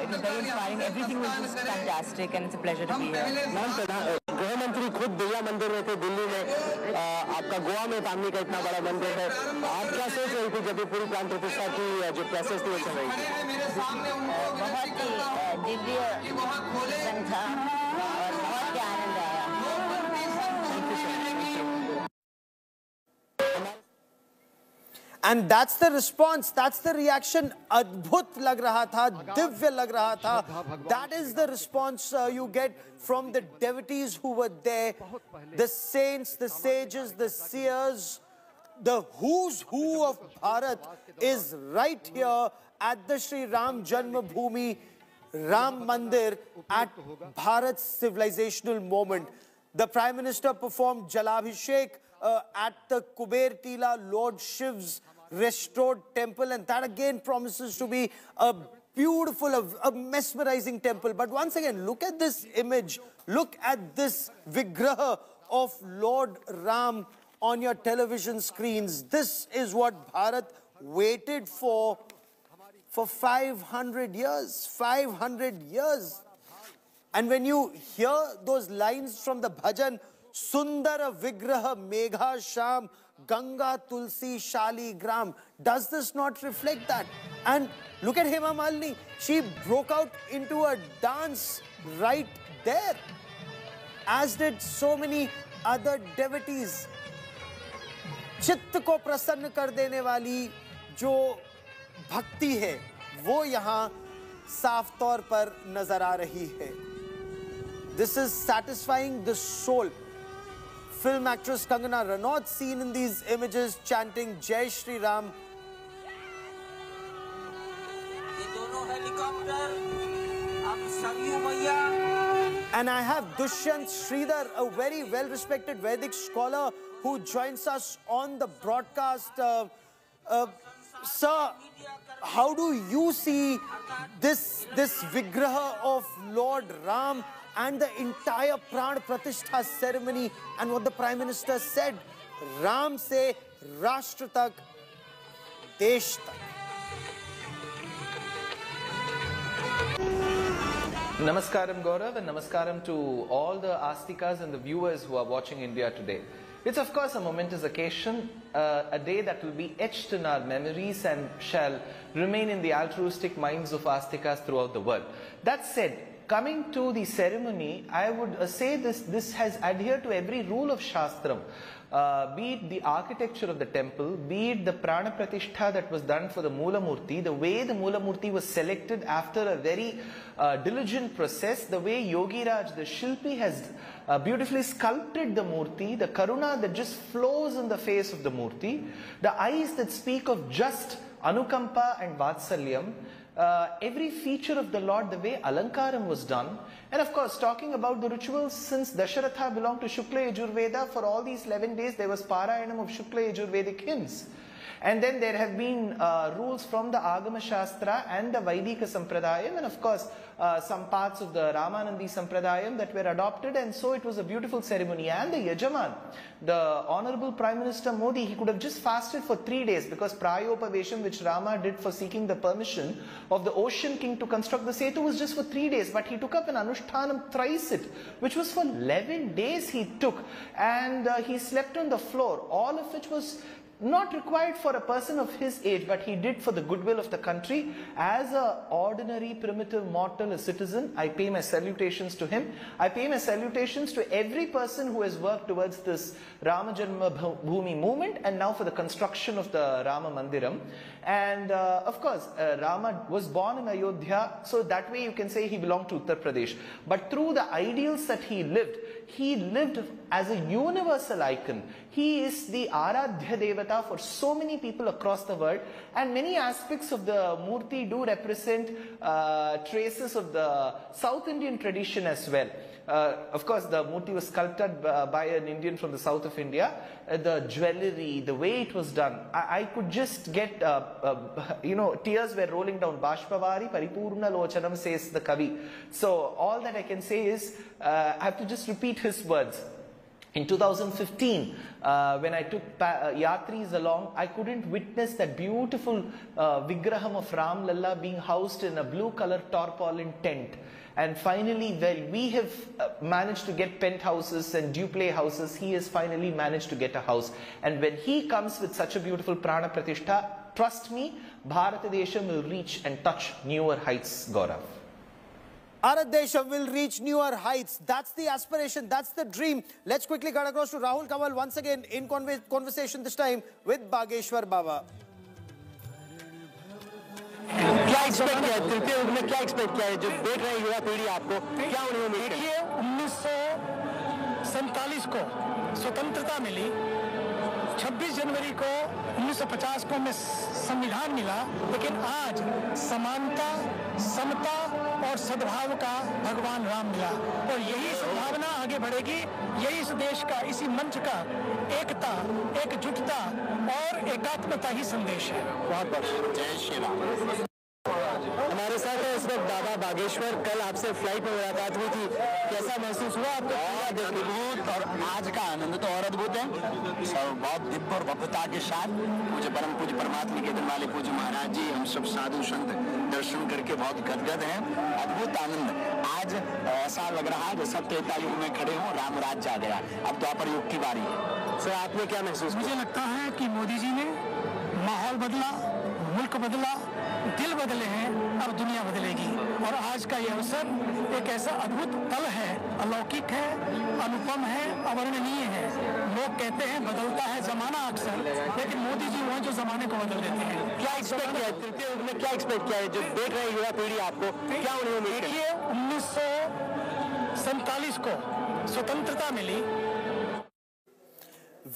it was very inspiring. Everything was just fantastic, and it's a pleasure to be here. Ma'am, गृह मंत्री खुद बिरला मंदिर में थे दिल्ली में, आपका गोवा में तामनी का इतना बड़ा मंदिर है, आप क्या सोच रही थी जब ये पूरी प्राण प्रतिष्ठा की जो प्रोसेस थी वो चल रही थी? बहुत ही दिव्य क्षण था और बहुत ही आनंद आया। And that's the response, that's the reaction. Adbhut lag raha tha, divya lag raha tha. That is the response you get from the devotees who were there. The saints, the sages, the seers, the who's who of Bharat is right here at the Sri Ram Janmabhoomi Ram Mandir at Bharat's civilizational moment. The Prime Minister performed Jalabhishek at the Kuber Tila, Lord Shiv's restored temple, and that again promises to be a beautiful, a mesmerizing temple. But once again, look at this image, look at this Vigraha of Lord Ram on your television screens. This is what Bharat waited for 500 years, 500 years. And when you hear those lines from the bhajan, Sundara Vigraha Megha Sham Ganga Tulsi Shali Gram, does this not reflect that? And look at Hema Malini, she broke out into a dance right there, as did so many other devotees. चित्त को प्रसन्न कर देने वाली जो भक्ति है वो यहाँ साफ तौर पर नजर आ रही है. This is satisfying the soul. Film actress Kangana Ranaut seen in these images chanting Jai Shri Ram. And I have Dushyant Sridhar, a very well-respected Vedic scholar who joins us on the broadcast. Sir, how do you see this Vigraha of Lord Ram and the entire Pran Pratishtha ceremony and what the Prime Minister said? Ram se Rashtra tak, Desh tak. Namaskaram Gaurav, and namaskaram to all the Astikas and the viewers who are watching India today. It's of course a momentous occasion, a day that will be etched in our memories and shall remain in the altruistic minds of Astikas throughout the world. That said, coming to the ceremony, I would say this has adhered to every rule of Shastram. Be it the architecture of the temple, be it the Prana Pratishtha that was done for the Moola Murti, the way the Moola Murti was selected after a very diligent process, the way Yogi Raj, the Shilpi, has beautifully sculpted the Murti, the Karuna that just flows in the face of the Murti, the eyes that speak of just Anukampa and Vatsalyam, every feature of the Lord, the way Alankaram was done. And of course, talking about the rituals, since Dasharatha belonged to Shukla Yajurveda, for all these 11 days there was Parayanam of Shukla Yajurvedic hymns. And then there have been rules from the Agama Shastra and the Vaidika Sampradayam, and of course some parts of the Ramanandi Sampradayam that were adopted, and so it was a beautiful ceremony. And the Yajaman, the Honorable Prime Minister Modi, he could have just fasted for 3 days, because Prayopavesham, which Rama did for seeking the permission of the Ocean King to construct the Setu, was just for 3 days, but he took up an Anushtanam Traisit, which was for 11 days he took, and he slept on the floor, all of which was not required for a person of his age, but he did for the goodwill of the country. As an ordinary primitive mortal, a citizen, I pay my salutations to him. I pay my salutations to every person who has worked towards this Rama Janma Bhoomi movement, and now for the construction of the Rama Mandiram. And of course, Rama was born in Ayodhya, so that way you can say he belonged to Uttar Pradesh. But through the ideals that he lived as a universal icon. He is the Aradhya Devata for so many people across the world, and many aspects of the Murti do represent traces of the South Indian tradition as well. Of course, the Murti was sculpted by an Indian from the south of India. The jewellery, the way it was done, I could just get, tears were rolling down. Bashpavari Paripurna Lochanam, says the Kavi. So all that I can say is, I have to just repeat his words. In 2015, when I took Yatris along, I couldn't witness that beautiful Vigraham of Ram Lalla being housed in a blue color tarpaulin tent. And finally, when we have managed to get penthouses and duplex houses, he has finally managed to get a house. And when he comes with such a beautiful Prana Pratishtha, trust me, Bharatadesham will reach and touch newer heights, Gaurav. Bharat Desham will reach newer heights. That's the aspiration. That's the dream. Let's quickly cut across to Rahul Kamal once again in conversation this time with Bageshwar Baba. क्या expect किया है तृतीय युग में, क्या expect किया है जो देख रहे हैं युवा पीढ़ी आपको, क्या उन्हें उम्मीद है? देखिए 1947 को स्वतंत्रता मिली, 26 जनवरी को 1950 को में संविधान मिला, लेकिन आज समानता, समता और सद्भाव का भगवान राम मिला, और यही सद्भावना आगे बढ़ेगी। यही इस देश का, इसी मंच का एकता, एकजुटता और एकात्मता ही संदेश है। बहुत बहुत जय श्री राम। हमारे साथ है इस वक्त बाबा बागेश्वर। कल आपसे फ्लाइट में मुलाकात हुई थी, कैसा महसूस हुआ आपको? अद्भुत, और आज का आनंद तो और अद्भुत है। सब बहुत दिव्य और भव्यता के साथ पूज्य परम पूज्य परमात्मा के दिन वाले पूज्य महाराज जी, हम सब साधु संत दर्शन करके बहुत गदगद हैं। अद्भुत आनंद। आज ऐसा लग रहा है जैसे त्रेता युग में खड़े हों, राम राज्य आ गया, अब द्वापर युग की बारी है। सर आपने क्या महसूस? मुझे लगता है कि मोदी जी ने माहौल बदला, मुल्क बदला, दिल बदले हैं, अब दुनिया बदलेगी। और आज का यह अवसर एक ऐसा अद्भुत पल है, अलौकिक है, अनुपम है, अवर्णनीय है। लोग कहते हैं बदलता है जमाना अक्सर, लेकिन मोदी जी वो जो जमाने को बदल देते हैं। क्या एक्सपेक्ट किया है तृतीय युग में, क्या एक्सपेक्ट किया है जो देख रहे हैं युवा पीढ़ी आपको, क्या उन्हें उम्मीद है? देखिए 1947 को स्वतंत्रता मिली।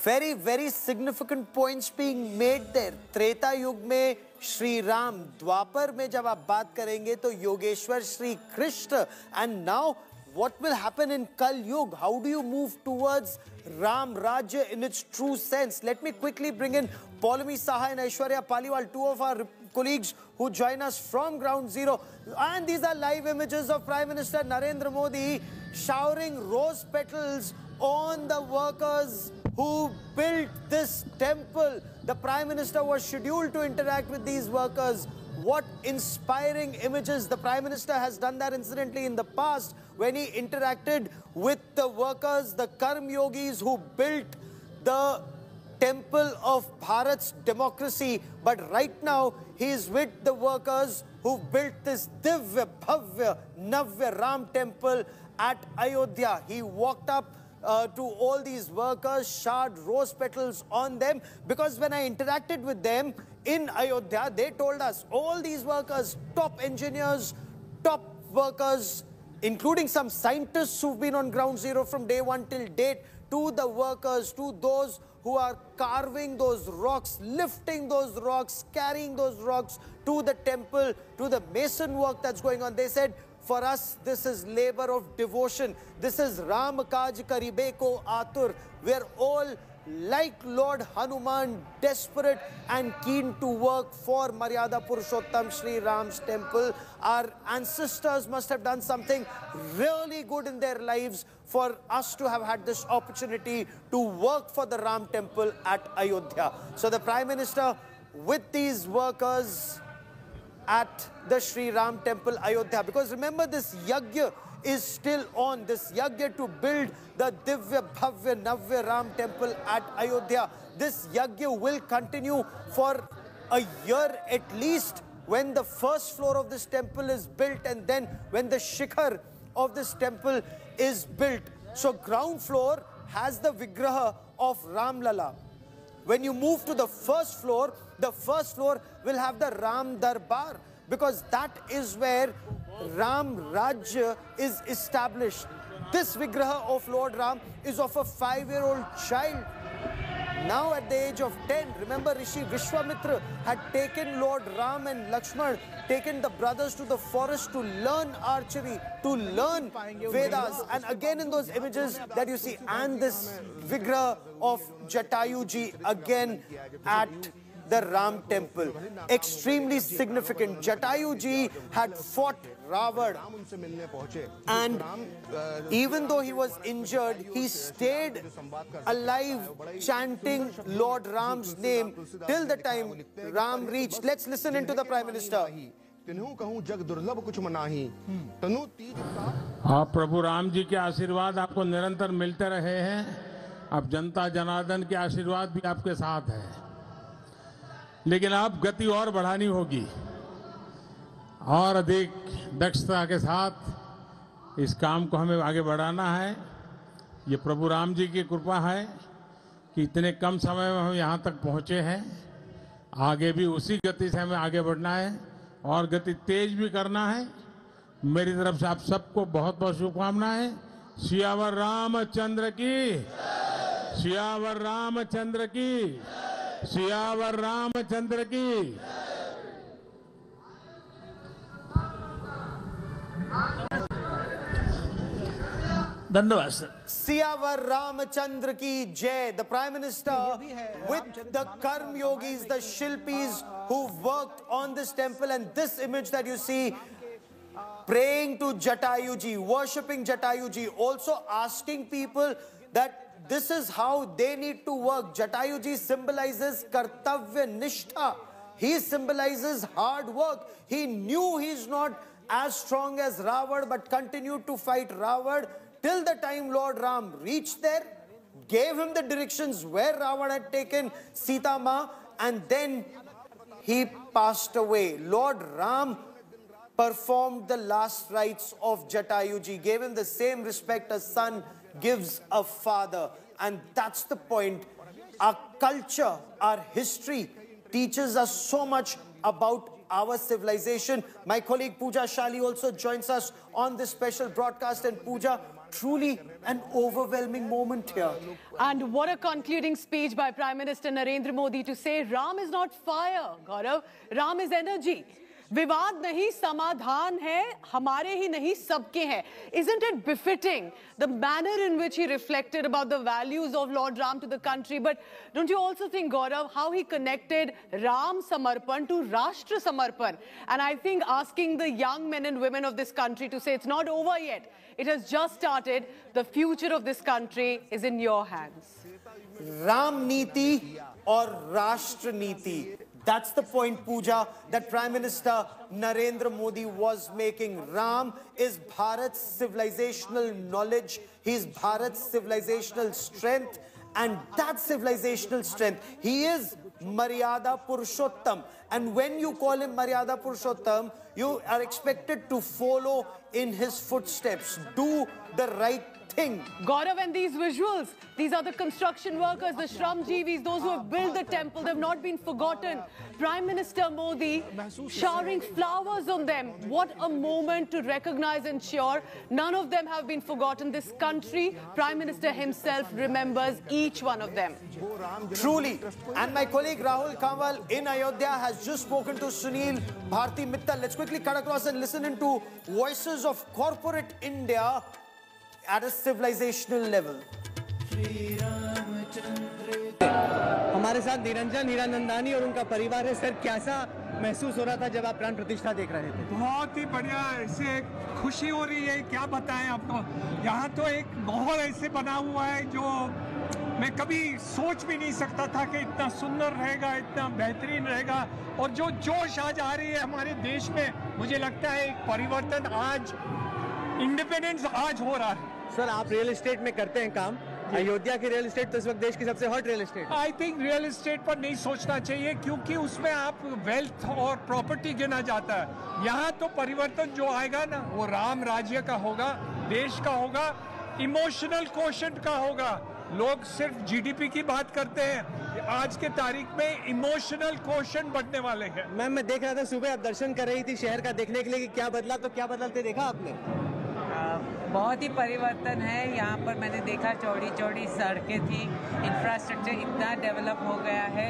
Very, very significant points being made there. Treta युग में श्री राम, द्वापर में जब आप बात करेंगे तो Yogeshwar Shri Krishna, and now what will happen in Kal Yug? How do you move towards Ram Rajya in its true sense? Let me quickly bring in Paulami Saha and Aishwarya Paliwal, two of our colleagues who join us from Ground Zero. And these are live images of Prime Minister Narendra Modi showering rose petals on the workers who built this temple. The Prime Minister was scheduled to interact with these workers. What inspiring images. The Prime Minister has done that incidentally in the past when he interacted with the workers, the Karm Yogis who built the temple of Bharat's democracy. But right now he is with the workers who built this Divya Bhavya Navya Ram temple at Ayodhya. He walked up to all these workers, showered rose petals on them, because when I interacted with them in Ayodhya, they told us all these workers, top engineers, top workers including some scientists who've been on ground zero from day one till date, to the workers, to those who are carving those rocks, lifting those rocks, carrying those rocks to the temple, to the mason work that's going on. They said, for us, this is labor of devotion. This is Ram Kaj Karibe Ko Atur. We're all like Lord Hanuman, desperate and keen to work for Maryada Purushottam Sri Ram's temple. Our ancestors must have done something really good in their lives for us to have had this opportunity to work for the Ram temple at Ayodhya. So the Prime Minister with these workers at the Sri Ram temple Ayodhya, because remember, this yajna is still on, this yajna to build the Divya Bhavya Navya Ram temple at Ayodhya. This yajna will continue for a year at least, when the first floor of this temple is built and then when the shikhar of this temple is built. So ground floor has the Vigraha of Ram Lala. When you move to the first floor will have the Ram Darbar, because that is where Ram Rajya is established. This Vigraha of Lord Ram is of a 5-year-old child. Now at the age of 10, remember Rishi Vishwamitra had taken Lord Ram and Lakshman, taken the brothers to the forest to learn archery, to learn Vedas. And again in those images that you see, and this Vigraha of Jatayuji again at the Ram temple. Extremely significant. Jatayuji had fought Ravan, and even though he was injured, he stayed alive chanting Lord Ram's name till the time Ram reached. Let's listen into the Prime Minister. आप प्रभु राम जी के आशीर्वाद आपको निरंतर मिलते रहे हैं। अब जनता जनार्दन के आशीर्वाद भी आपके साथ है, लेकिन आप गति और बढ़ानी होगी और अधिक दक्षता के साथ इस काम को हमें आगे बढ़ाना है। ये प्रभु राम जी की कृपा है कि इतने कम समय में हम यहाँ तक पहुँचे हैं। आगे भी उसी गति से हमें आगे बढ़ना है और गति तेज भी करना है। मेरी तरफ से आप सबको बहुत बहुत शुभकामनाएं। सियावर रामचंद्र की, सियावर रामचंद्र की, सियावर रामचंद्र की। धन्यवाद sir. Siyavar Ramachandra ki Jai. The Prime Minister with the Karm Yogis, the Shilpis who worked on this temple, and this image that you see, praying to Jatayuji, worshipping Jatayuji, also asking people that this is how they need to work. Jatayuji symbolizes Kartavya Nishtha. He symbolizes hard work. He knew he's not as strong as Ravan, but continued to fight Ravan till the time Lord Ram reached there, gave him the directions where Ravan had taken Sita Ma, and then he passed away. Lord Ram performed the last rites of Jatayuji, gave him the same respect a son gives a father. And that's the point. Our culture, our history teaches us so much about our civilization. My colleague Pooja Shali also joins us on this special broadcast. And Pooja, truly an overwhelming moment here. And what a concluding speech by Prime Minister Narendra Modi to say Ram is not fire, Gaurav. Ram is energy. विवाद नहीं, समाधान है, हमारे ही नहीं सबके हैं. Isn't it befitting the manner in which he reflected about the values of Lord Ram to the country? But don't you also think, Gaurav, how he connected Ram Samarpan to Rashtra Samarpan? And I think asking the young men and women of this country to say it's not over yet, it has just started, the future of this country is in your hands. Ram Niti or Rashtra Niti. That's the point, Pooja, that Prime Minister Narendra Modi was making. Ram is Bharat's civilizational knowledge. He's Bharat's civilizational strength. And that civilizational strength, he is Maryada Purushottam. And when you call him Maryada Purushottam, you are expected to follow in his footsteps. Do the right thing. Gaurav, and these visuals, these are the construction workers, the Shramjeevis, those who have built the temple. They've not been forgotten. Prime Minister Modi showering flowers on them. What a moment to recognize and cheer. None of them have been forgotten. This country, Prime Minister himself remembers each one of them. Truly. And my colleague Rahul Kanwal in Ayodhya has just spoken to Sunil Bharti Mittal. Let's quickly cut across and listen into voices of corporate India at a civilizational level. हमारे साथ निरंजन हीरानंदानी और उनका परिवार है। Sir, कैसा महसूस हो रहा था जब आप प्राण प्रतिष्ठा देख रहे थे? बहुत ही बढ़िया, ऐसे खुशी हो रही है, क्या बताएं आपको। यहाँ तो एक माहौल ऐसे बना हुआ है जो मैं कभी सोच भी नहीं सकता था कि इतना सुंदर रहेगा, इतना बेहतरीन रहेगा। और जो जोश आज आ रही है हमारे देश में, मुझे लगता है एक परिवर्तन आज, इंडिपेंडेंस आज हो रहा है। सर, आप रियल एस्टेट में करते हैं काम। अयोध्या की रियल एस्टेट तो इस वक्त देश की सबसे hot real estate. I think real estate पर नहीं सोचना चाहिए, क्योंकि उसमें आप वेल्थ और प्रॉपर्टी गिना जाता है। यहाँ तो परिवर्तन जो आएगा ना, वो राम राज्य का होगा, देश का होगा, इमोशनल क्वोशंट का होगा। लोग सिर्फ जीडीपी की बात करते हैं, आज के तारीख में इमोशनल क्वोशंट बढ़ने वाले हैं। मैम, मैं देख रहा था सुबह आप दर्शन कर रही थी शहर का, देखने के लिए कि क्या बदला, तो क्या बदलते देखा आपने? बहुत ही परिवर्तन है। यहाँ पर मैंने देखा चौड़ी चौड़ी सड़कें थी, इंफ्रास्ट्रक्चर इतना डेवलप हो गया है,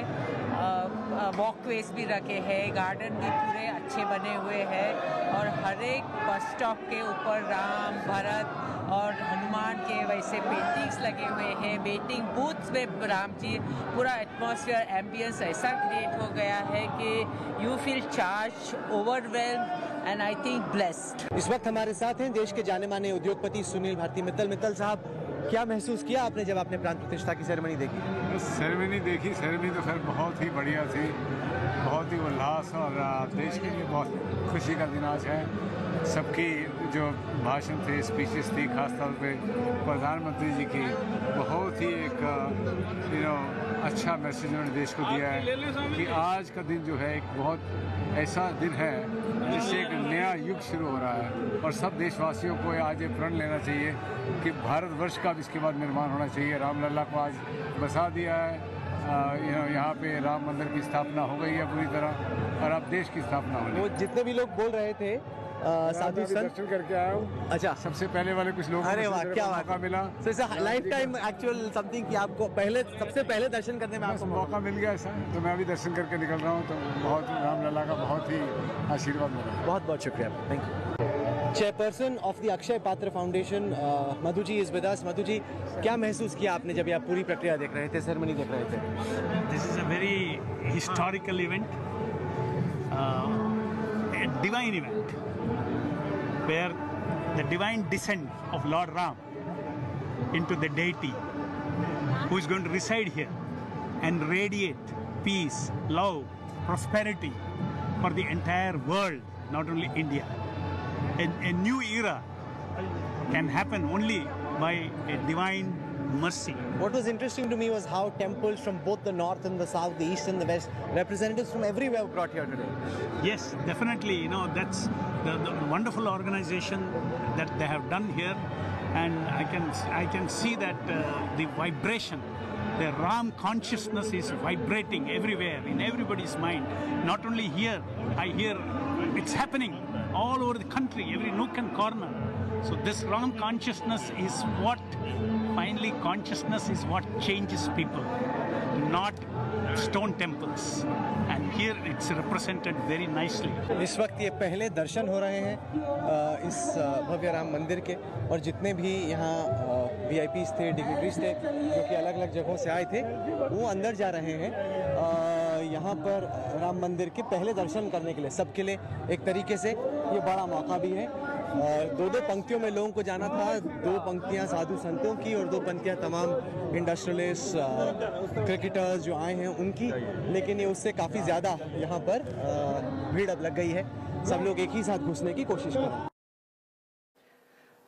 वॉकवेज भी रखे हैं, गार्डन भी पूरे अच्छे बने हुए हैं, और हर एक बस स्टॉप के ऊपर राम, भरत और हनुमान के वैसे पेंटिंग्स लगे हुए हैं। वेटिंग बूथ्स में राम जी, पूरा एटमॉस्फेयर, एम्बियंस ऐसा क्रिएट हो गया है कि you feel charge, overwhelm and I think blessed. इस वक्त हमारे साथ हैं देश के जाने माने उद्योगपति सुनील भारती मित्तल। मित्तल साहब, क्या महसूस किया आपने जब आपने प्राण प्रतिष्ठा की सेरेमनी देखी? सेरेमनी देखी, सेरेमनी तो खैर बहुत ही बढ़िया थी, बहुत ही उल्लास, और देश के लिए बहुत खुशी का दिन आज है। सबकी जो भाषण थे, स्पीचेस थी, खासतौर पे प्रधानमंत्री जी की, बहुत ही एक अच्छा मैसेज उन्होंने देश को दिया है कि आज का दिन जो है एक बहुत ऐसा दिन है जिससे एक नया युग शुरू हो रहा है, और सब देशवासियों को आज ये प्रण लेना चाहिए कि भारतवर्ष का भी इसके बाद निर्माण होना चाहिए। रामलला को आज बसा दिया है, यहाँ पे राम मंदिर की स्थापना हो गई है पूरी तरह, और अब देश की स्थापना होनी। वो जितने भी लोग बोल रहे थे, साधु संत, दर्शन करके आया हूँ। अच्छा, सबसे पहले वाले कुछ लोग, अरे वाह, क्या मौका मिला। लाइफ टाइम एक्चुअल समथिंग कि आपको सबसे पहले दर्शन करने में आपको मौका मिल गया ऐसा, तो मैं अभी दर्शन करके निकल रहा हूँ, तो बहुत रामलला का बहुत ही आशीर्वाद मिला। बहुत बहुत शुक्रिया, thank you. Chairperson of the Akshaya Patra foundation Madhu ji is with us. Madhu ji, क्या महसूस किया आपने जब आप पूरी प्रक्रिया देख रहे थे, सेरेमनी देख रहे थे? This is a very historical event, a divine event, where the divine descent of Lord Ram into the deity who is going to reside here and radiate peace, love, prosperity for the entire world, not only India. A new era can happen only by a divine mercy. What was interesting to me was how temples from both the north and the south, the east and the west, representatives from everywhere were brought here today. Yes, definitely. That's the wonderful organization that they have done here, and I can see that the vibration, the Ram consciousness is vibrating everywhere in everybody's mind. Not only here, I hear it's happening all over the country, every nook and corner. So this Ram consciousness is what, finally consciousness is what changes people, not stone temples. And here it's represented very nicely. इस वक्त ये पहले दर्शन हो रहे हैं इस भव्य राम मंदिर के, और जितने भी यहाँ VIPs थे, डिग्निटरीज थे, जो कि अलग अलग जगहों से आए थे, वो अंदर जा रहे हैं यहाँ पर राम मंदिर के पहले दर्शन करने के लिए। सबके लिए एक तरीके से ये बड़ा मौका भी है। दो पंक्तियों में लोगों को जाना था, 2 पंक्तियाँ साधु संतों की और 2 पंक्तियाँ तमाम इंडस्ट्रियलिस्ट, क्रिकेटर्स जो आए हैं उनकी, लेकिन ये उससे काफ़ी ज़्यादा यहाँ पर भीड़ अब लग गई है। सब लोग एक ही साथ घुसने की कोशिश कर रहे हैं।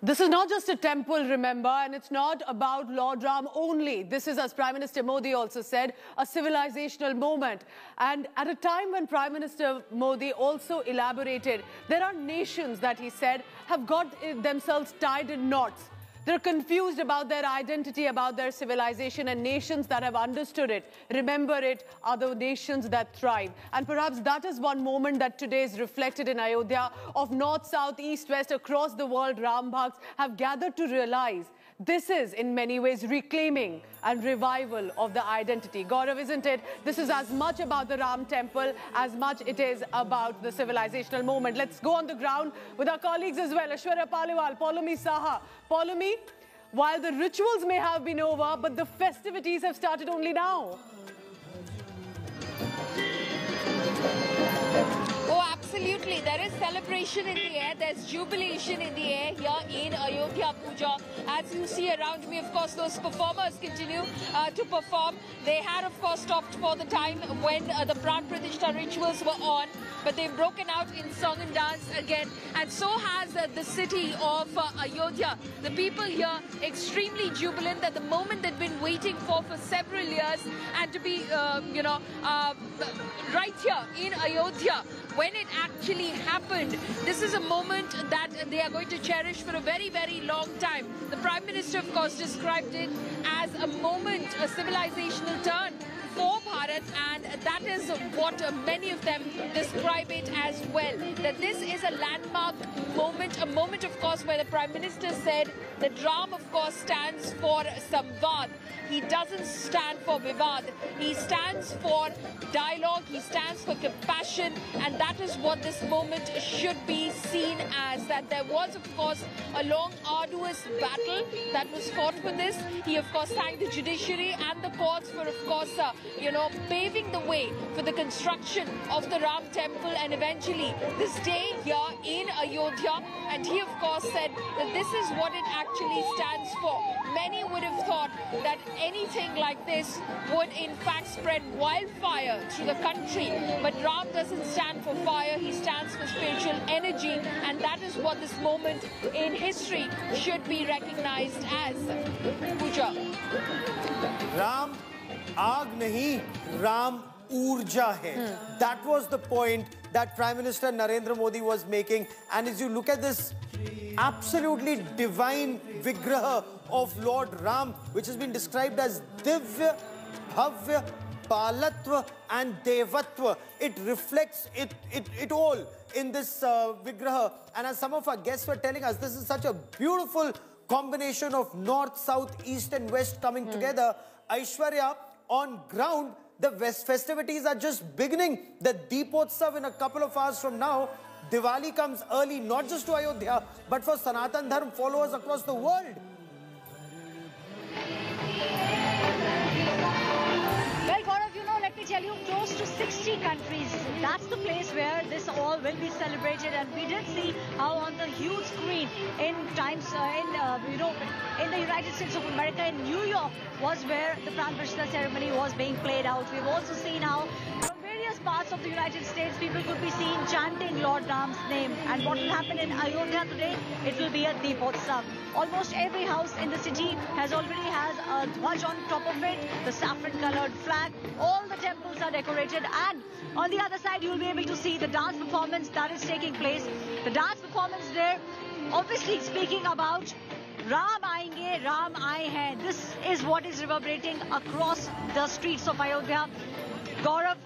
This is not just a temple, remember, and it's not about Lord Ram only. This is, as Prime Minister Modi also said, a civilizational moment. And at a time when Prime Minister Modi also elaborated, there are nations that he said have got themselves tied in knots. They're confused about their identity, about their civilization, and nations that have understood it, remember it, are the nations that thrive. And perhaps that is one moment that today is reflected in Ayodhya, of north, south, east, west, across the world. Ram Bhakts have gathered to realize this is, in many ways, reclaiming and revival of the identity. Gaurav, isn't it? This is as much about the Ram temple as much it is about the civilizational moment. Let's go on the ground with our colleagues as well. Aishwarya Paliwal, Poulomi Saha. Poulomi, while the rituals may have been over, but the festivities have started only now. Oh, absolutely. There is celebration in the air. There's jubilation in the air here in Ayodhya Puja. As you see around me, of course, those performers continue to perform. They had, of course, stopped for the time when the Pran Pratishtha rituals were on, but they've broken out in song and dance again. And so has the city of Ayodhya. The people here extremely jubilant at the moment they've been waiting for several years, and to be, right here in Ayodhya, when it actually happened. This is a moment that they are going to cherish for a very, very long time. The Prime Minister, of course, described it as a moment, a civilizational turn for Bharat, and that is what many of them describe it as well. That this is a landmark moment, a moment, of course, where the Prime Minister said that Ram, of course, stands for Samvad. He doesn't stand for Vivad. He stands for dialogue, he stands for compassion, and that is what this moment should be seen as. That there was, of course, a long, arduous battle that was fought for this. He, of course, thanked the judiciary and the courts for, of course, paving the way for the construction of the Ram temple, and eventually this day here in Ayodhya. And he, of course, said that this is what it actually stands for. Many would have thought that anything like this would in fact spread wildfire through the country, but Ram doesn't stand for fire, he stands for spiritual energy, and that is what this moment in history should be recognized as. Puja. Ram आग नहीं, Ram ऊर्जा है. That was the point that Prime Minister Narendra Modi was making. And as you look at this absolutely divine vigraha of Lord Ram, which has been described as Divya, Bhavya, Balatva and Devatva, it reflects it all in this vigraha. And as some of our guests were telling us, this is such a beautiful combination of north, south, east and west coming together. Aishwarya, on ground, the festivities are just beginning. The Deepotsav in a couple of hours from now. Diwali comes early, not just to Ayodhya, but for Sanatan Dharma followers across the world. Well, Gaurav, let me tell you, close to 60 countries. That's the place where this all will be celebrated. And we did see how on the huge screen in the United States of America, in New York, was where the Pran Pratishtha ceremony was being played out. We've also seen how from various parts of the United States, people could be seen chanting Lord Ram's name. And what will happen in Ayodhya today? It will be a Deepotsav. Almost every house in the city already has a Dwaj on top of it, the saffron-colored flag. All the temples are decorated, and on the other side, you'll be able to see the dance performance that is taking place. The dance performance there, obviously speaking about Ram aayenge, Ram aaye hain. This is what is reverberating across the streets of Ayodhya. Gaurav,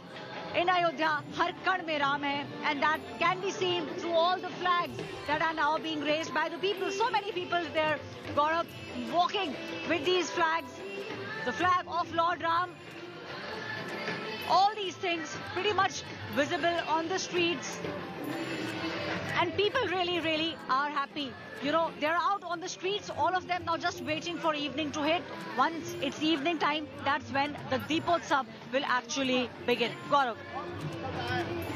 in Ayodhya, har kan mein Ram hai, and that can be seen through all the flags that are now being raised by the people. So many people there, Gaurav, walking with these flags. The flag of Lord Ram. All these things pretty much visible on the streets. And people really, really are happy. They're out on the streets, all of them now just waiting for evening to hit. Once it's evening time, that's when the Deepotsav will actually begin. Gaurav.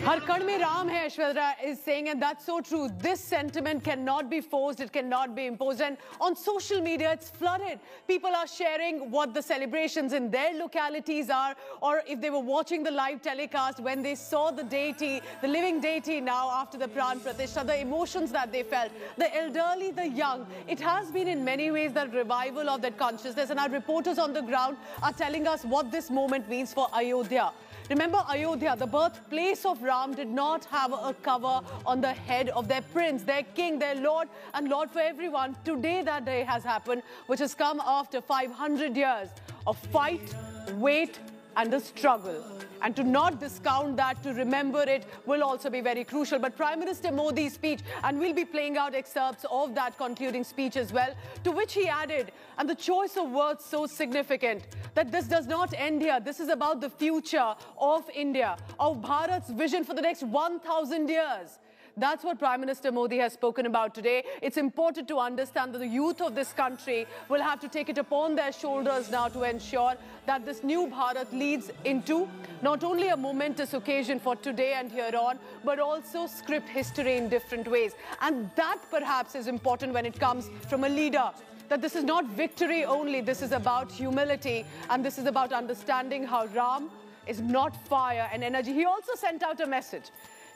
Har kan mein Ram hai, Aishwarya is saying, and that's so true. This sentiment cannot be forced, it cannot be imposed. And on social media, it's flooded. People are sharing what the celebrations in their localities are, or if they were watching the live telecast, when they saw the deity, the living deity now after the Pran Pratishtha, the emotions that they felt, the elderly, the young. It has been in many ways the revival of that consciousness. And our reporters on the ground are telling us what this moment means for Ayodhya. Remember, Ayodhya, the birthplace of Ram, did not have a cover on the head of their prince, their king, their Lord, and Lord for everyone. Today that day has happened, which has come after 500 years of fight, wait, and a struggle. And to not discount that, to remember it, will also be very crucial. But Prime Minister Modi's speech, and we'll be playing out excerpts of that concluding speech as well, to which he added, and the choice of words so significant, that this does not end here. This is about the future of India, of Bharat's vision for the next 1,000 years. That's what Prime Minister Modi has spoken about today. It's important to understand that the youth of this country will have to take it upon their shoulders now to ensure that this new Bharat leads into not only a momentous occasion for today and here on, but also script history in different ways. And that perhaps is important when it comes from a leader. That this is not victory only, this is about humility, and this is about understanding how Ram is not fire and energy. He also sent out a message.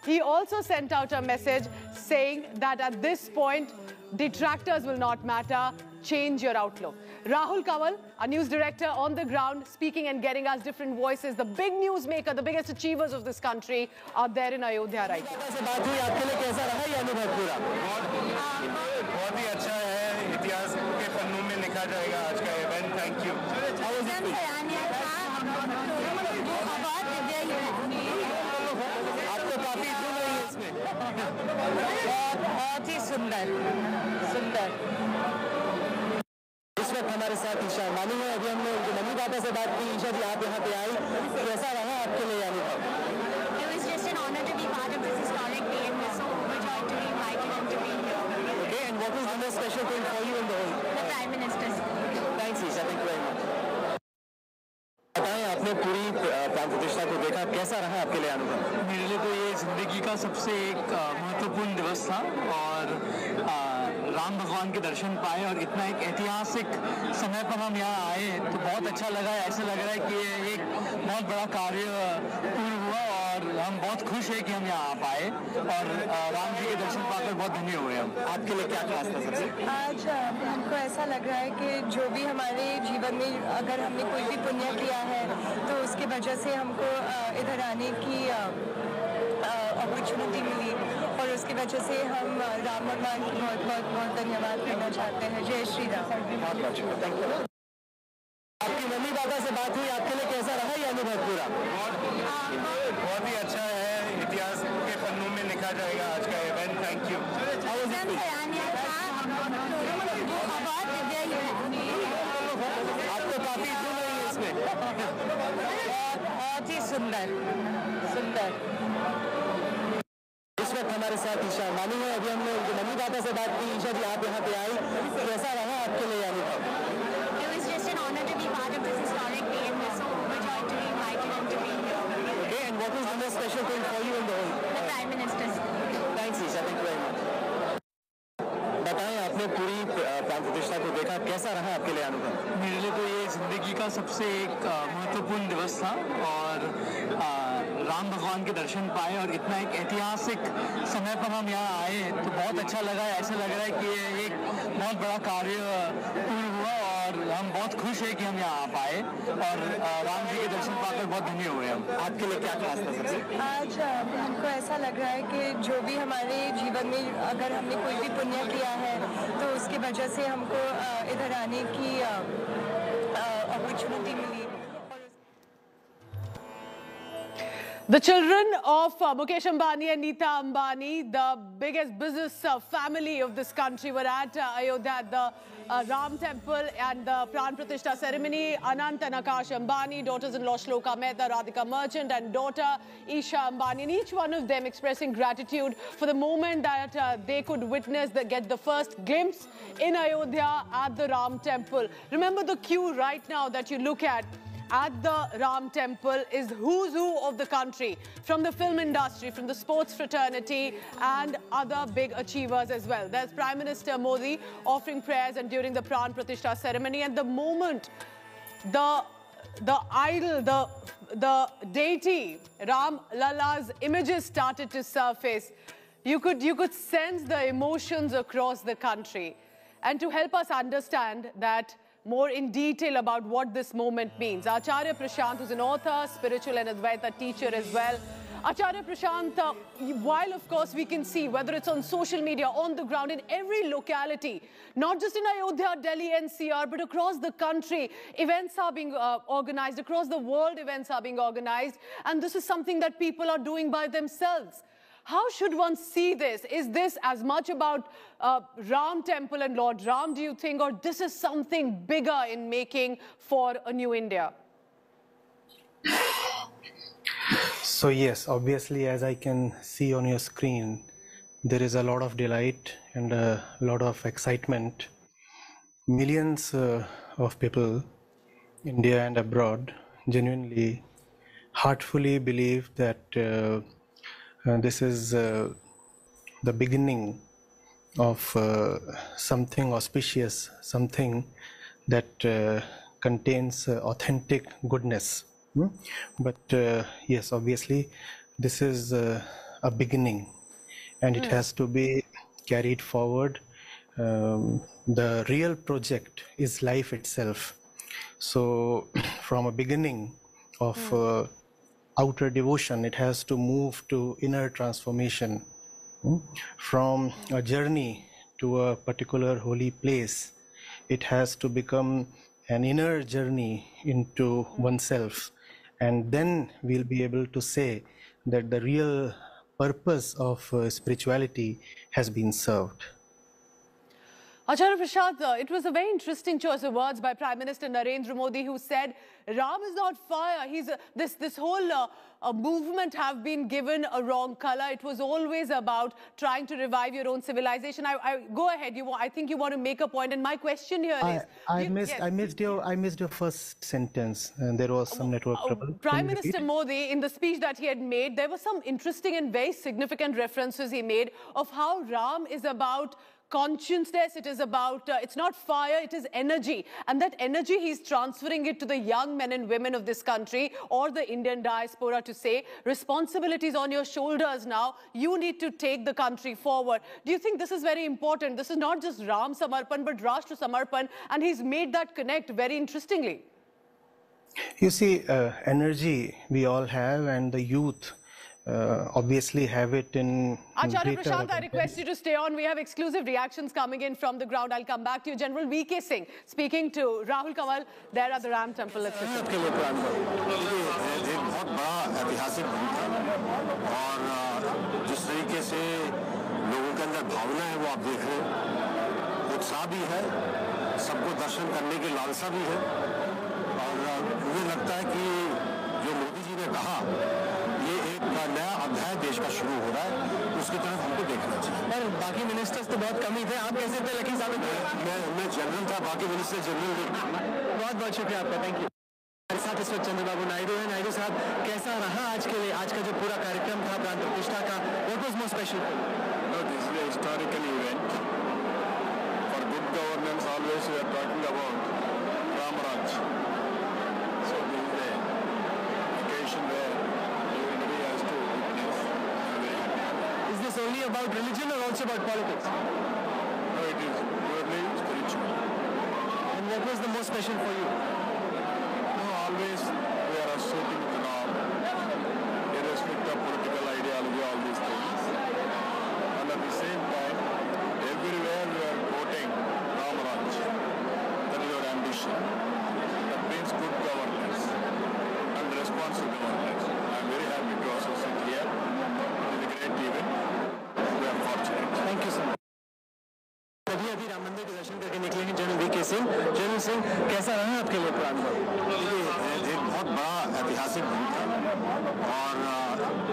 He also sent out a message saying that at this point, detractors will not matter, change your outlook. Rahul Kanwal, our news director on the ground, speaking and getting us different voices. The big newsmaker, the biggest achievers of this country are there in Ayodhya right now. बहुत ही अच्छा है, इतिहास के पन्नों में लिखा जाएगा आज का इवेंट. Thank you. आपको काफी धूम रही है इसमें. बहुत ही सुंदर सुंदर. इस वक्त हमारे साथ ईशा अंबानी है. अभी हमने उनकी मम्मी पापा से बात की. ईशा जी, आप यहाँ पे आई, कैसा रहा आपके लिए अनुभव? It was just an honor to be part of this historic day, and we're so overjoyed to be invited and to be here. Okay, and what was the most special thing for you in the whole? The Prime Minister's. Thanks, Isha. Thank you very much. बताएं, आपने पूरी प्राण प्रतिष्ठा को देखा, कैसा रहा आपके लिए अनुभव? मेरे लिए तो ये जिंदगी का सबसे एक महत्वपूर्ण दिवस था, और राम भगवान के दर्शन पाए, और इतना एक ऐतिहासिक समय पर हम यहाँ आए तो बहुत अच्छा लगा. ऐसा लग रहा है कि ये एक बहुत बड़ा कार्य पूर्ण हुआ, और हम बहुत खुश हैं कि हम यहाँ आ पाए, और राम जी के दर्शन पाकर बहुत धन्य हुए हम. आपके लिए क्या खास था सबसे? आज हमको ऐसा लग रहा है कि जो भी हमारे जीवन में अगर हमने कोई भी पुण्य किया है तो उसकी वजह से हमको इधर आने की अपॉर्चुनिटी मिली, और उसकी वजह से हम राम भगवान की बहुत बहुत बहुत धन्यवाद करना चाहते हैं. जय श्री राम. आपकी मम्मी पापा से बात हुई, आपके लिए कैसा रहा ये अनुभव पूरा? बहुत ही अच्छा है, इतिहास के पन्नों में लिखा जाएगा आज का इवेंट. Thank you. आपको काफी धूम रही है इसमें. बहुत ही सुंदर सुंदर. इस वक्त हमारे साथ ईशा अंबानी है. अभी हमने उनकी मम्मी पापा से बात की. ईशा जी, आप यहाँ पे आई, कैसा रहा आपके लिए अनुभव? It was just an honor to be part of this historic day, and we're so overjoyed to be invited and to be here. Okay, and what was the most special thing for you in the whole? The Prime Minister's. Thanks, Isha. Thank you very much. बताएं, आपने पूरी प्राण प्रतिष्ठा को देखा, कैसा रहा आपके लिए अनुभव? मेरे लिए तो ये जिंदगी का सबसे एक महत्वपूर्ण दिवस था, और राम भगवान के दर्शन पाए, और इतना एक ऐतिहासिक समय पर हम यहाँ आए तो बहुत अच्छा लगा. ऐसा लग रहा है कि ये एक बहुत बड़ा कार्य पूर्ण हुआ, और हम बहुत खुश हैं कि हम यहाँ आ पाए, और राम जी के दर्शन पाकर बहुत धन्य हुए हम. आपके लिए क्या खास था सबसे? आज हमको ऐसा लग रहा है कि जो भी हमारे जीवन में अगर हमने कोई भी पुण्य किया है तो उसकी वजह से हमको इधर आने की अपॉर्चुनिटी मिली. The children of Mukesh Ambani and Neeta Ambani, the biggest business family of this country, were at Ayodhya at the Ram temple and the Pran Pratishtha ceremony. Anant and Akash Ambani, daughters-in-law Shloka Mehta, Radhika Merchant, and daughter Isha Ambani, and each one of them expressing gratitude for the moment that they could witness, get the first glimpse in Ayodhya at the Ram temple. Remember, the queue right now that you look at the Ram temple is who's who of the country, from the film industry, from the sports fraternity, and other big achievers as well. There's Prime Minister Modi offering prayers and during the Pran Pratishtha ceremony, and the moment the idol, the deity Ram Lala's images started to surface, you could sense the emotions across the country. And to help us understand that, more in detail about what this moment means. Acharya Prashant, who's an author, spiritual and Advaita teacher as well. Acharya Prashant, while of course we can see whether it's on social media, on the ground, in every locality, not just in Ayodhya, Delhi, NCR, but across the country, events are being organized, across the world events are being organized, and this is something that people are doing by themselves. How should one see this? Is this as much about Ram Temple and Lord Ram, do you think, or this is something bigger in making for a new India? So yes, obviously, as I can see on your screen, there is a lot of delight and a lot of excitement. Millions of people, India and abroad, genuinely, heartfully believe that this is the beginning of something auspicious, something that contains authentic goodness. But yes, obviously, this is a beginning, and it has to be carried forward. The real project is life itself. So from a beginning of outer devotion, it has to move to inner transformation. From a journey to a particular holy place, it has to become an inner journey into oneself. And then we'll be able to say that the real purpose of spirituality has been served. Acharya Prashant, it was a very interesting choice of words by Prime Minister Narendra Modi, who said Ram is not fire. This whole movement have been given a wrong color. It was always about trying to revive your own civilization. Go ahead. I think you want to make a point, and my question here is: I missed your first sentence, and there was some network trouble. Prime Minister Modi, in the speech that he had made, there were some interesting and very significant references he made of how Ram is about consciousness, it is about, it's not fire, it is energy. And that energy, he's transferring it to the young men and women of this country or the Indian diaspora to say, responsibilities on your shoulders now, you need to take the country forward. Do you think this is very important? This is not just Ram Samarpan, but Rashtra Samarpan, and he's made that connect very interestingly. You see, energy we all have, and the youth obviously have it in Acharya Prashant, I request you to stay on. We have exclusive reactions coming in from the ground. I'll come back to you. General V.K. Singh speaking to Rahul Kanwal there at the Ram Temple. Let's listen. एक बहुत बड़ा ऐतिहासिक दिन था, और जिस तरीके से लोगों के अंदर भावना है वो आप देख रहे हैं, उत्साह भी है, सबको दर्शन करने की लालसा भी है, और मुझे लगता है कि जो मोदी जी ने कहा, ये एक नया अध्याय देश का शुरू हो रहा है, उसकी तरफ हमको देखना चाहिए। पर बाकी मिनिस्टर्स तो बहुत कम ही थे, आप कैसे थे लकी साहब? मैं जनरल था, बाकी मिनिस्टर जनरल थे। बहुत बहुत शुक्रिया आपका, थैंक यू। हमारे साथ इस वक्त चंद्रबाबू नायडू हैं। नायडू साहब, कैसा रहा आज के लिए, आज का जो पूरा कार्यक्रम था प्राण प्रतिष्ठा का, what was more special? This is a historical event for good governance. Always we are talking about Ramraj, so this is a occasion where everybody has to witness. Is this only about religion or also about politics? No, it is purely spiritual. And what was the most special for you? No, always we are associating with Ram, irrespective of political ideology, all these things. And at the same time, everywhere we are quoting Ramaraj. That is our ambition. That means good governance and responsible governance. I am very happy to associate here. It is a great event. We are fortunate. Thank you, sir. अभी राम मंदिर के दर्शन करके निकले हैं general VK. Singh. General Singh, कैसा रहा आपके लिए प्राण? एक बहुत बड़ा ऐतिहासिक दिन था, और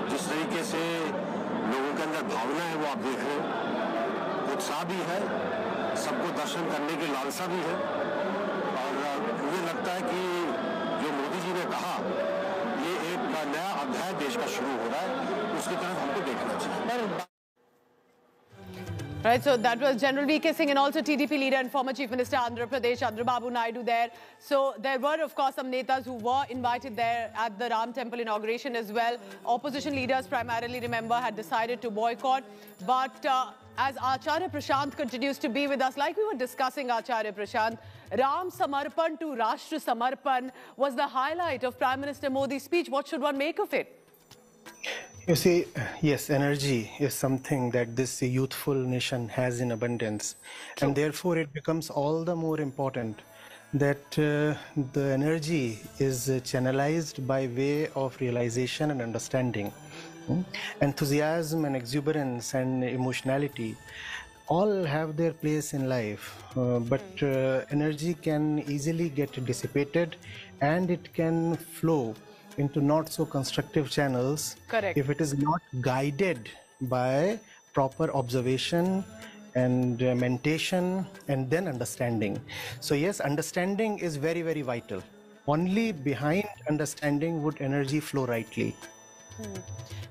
जिस तरीके से लोगों के अंदर भावना है वो आप देख रहे हैं, उत्साह भी है, सबको दर्शन करने की लालसा भी है, और मुझे लगता है कि जो मोदी जी ने कहा, ये एक नया अध्याय देश का शुरू हो रहा है, उसकी तरफ हमको देखना चाहिए। Right, so that was General V.K. Singh and also TDP leader and former Chief Minister Andhra Pradesh, Chandrababu Naidu there. So there were, of course, some netas who were invited there at the Ram Temple inauguration as well. Opposition leaders primarily, remember, had decided to boycott. But as Acharya Prashant continues to be with us, like we were discussing, Acharya Prashant, Ram Samarpan to Rashtra Samarpan was the highlight of Prime Minister Modi's speech. What should one make of it? You see, yes, energy is something that this youthful nation has in abundance. True. And therefore it becomes all the more important that the energy is channelized by way of realization and understanding. Enthusiasm and exuberance and emotionality all have their place in life, but energy can easily get dissipated and it can flow into not so constructive channels. Correct. If it is not guided by proper observation and mentation and then understanding. So yes, understanding is very, very vital. Only behind understanding would energy flow rightly.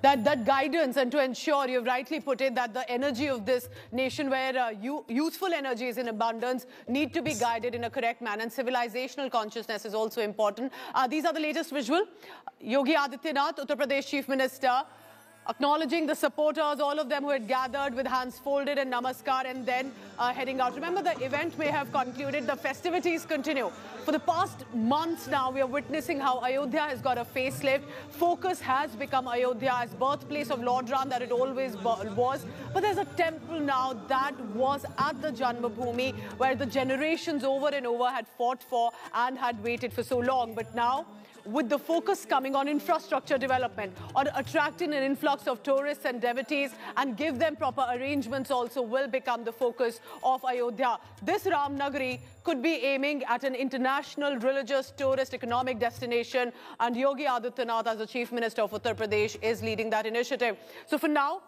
That guidance, and to ensure, you've rightly put it, that the energy of this nation where youthful energy is in abundance need to be guided in a correct manner, and civilizational consciousness is also important. These are the latest visual. Yogi Adityanath, Uttar Pradesh Chief Minister, acknowledging the supporters, all of them who had gathered with hands folded and namaskar, and then heading out. Remember, the event may have concluded, the festivities continue. For the past months now, we are witnessing how Ayodhya has got a facelift. Focus has become Ayodhya as birthplace of Lord Ram that it always was. But there's a temple now that was at the Janmabhoomi where the generations over and over had fought for and had waited for so long. But now, with the focus coming on infrastructure development, on attracting an influx of tourists and devotees and give them proper arrangements also will become the focus of Ayodhya. This Ram Nagari could be aiming at an international religious tourist economic destination, and Yogi Adityanath, as the Chief Minister of Uttar Pradesh, is leading that initiative. So for now,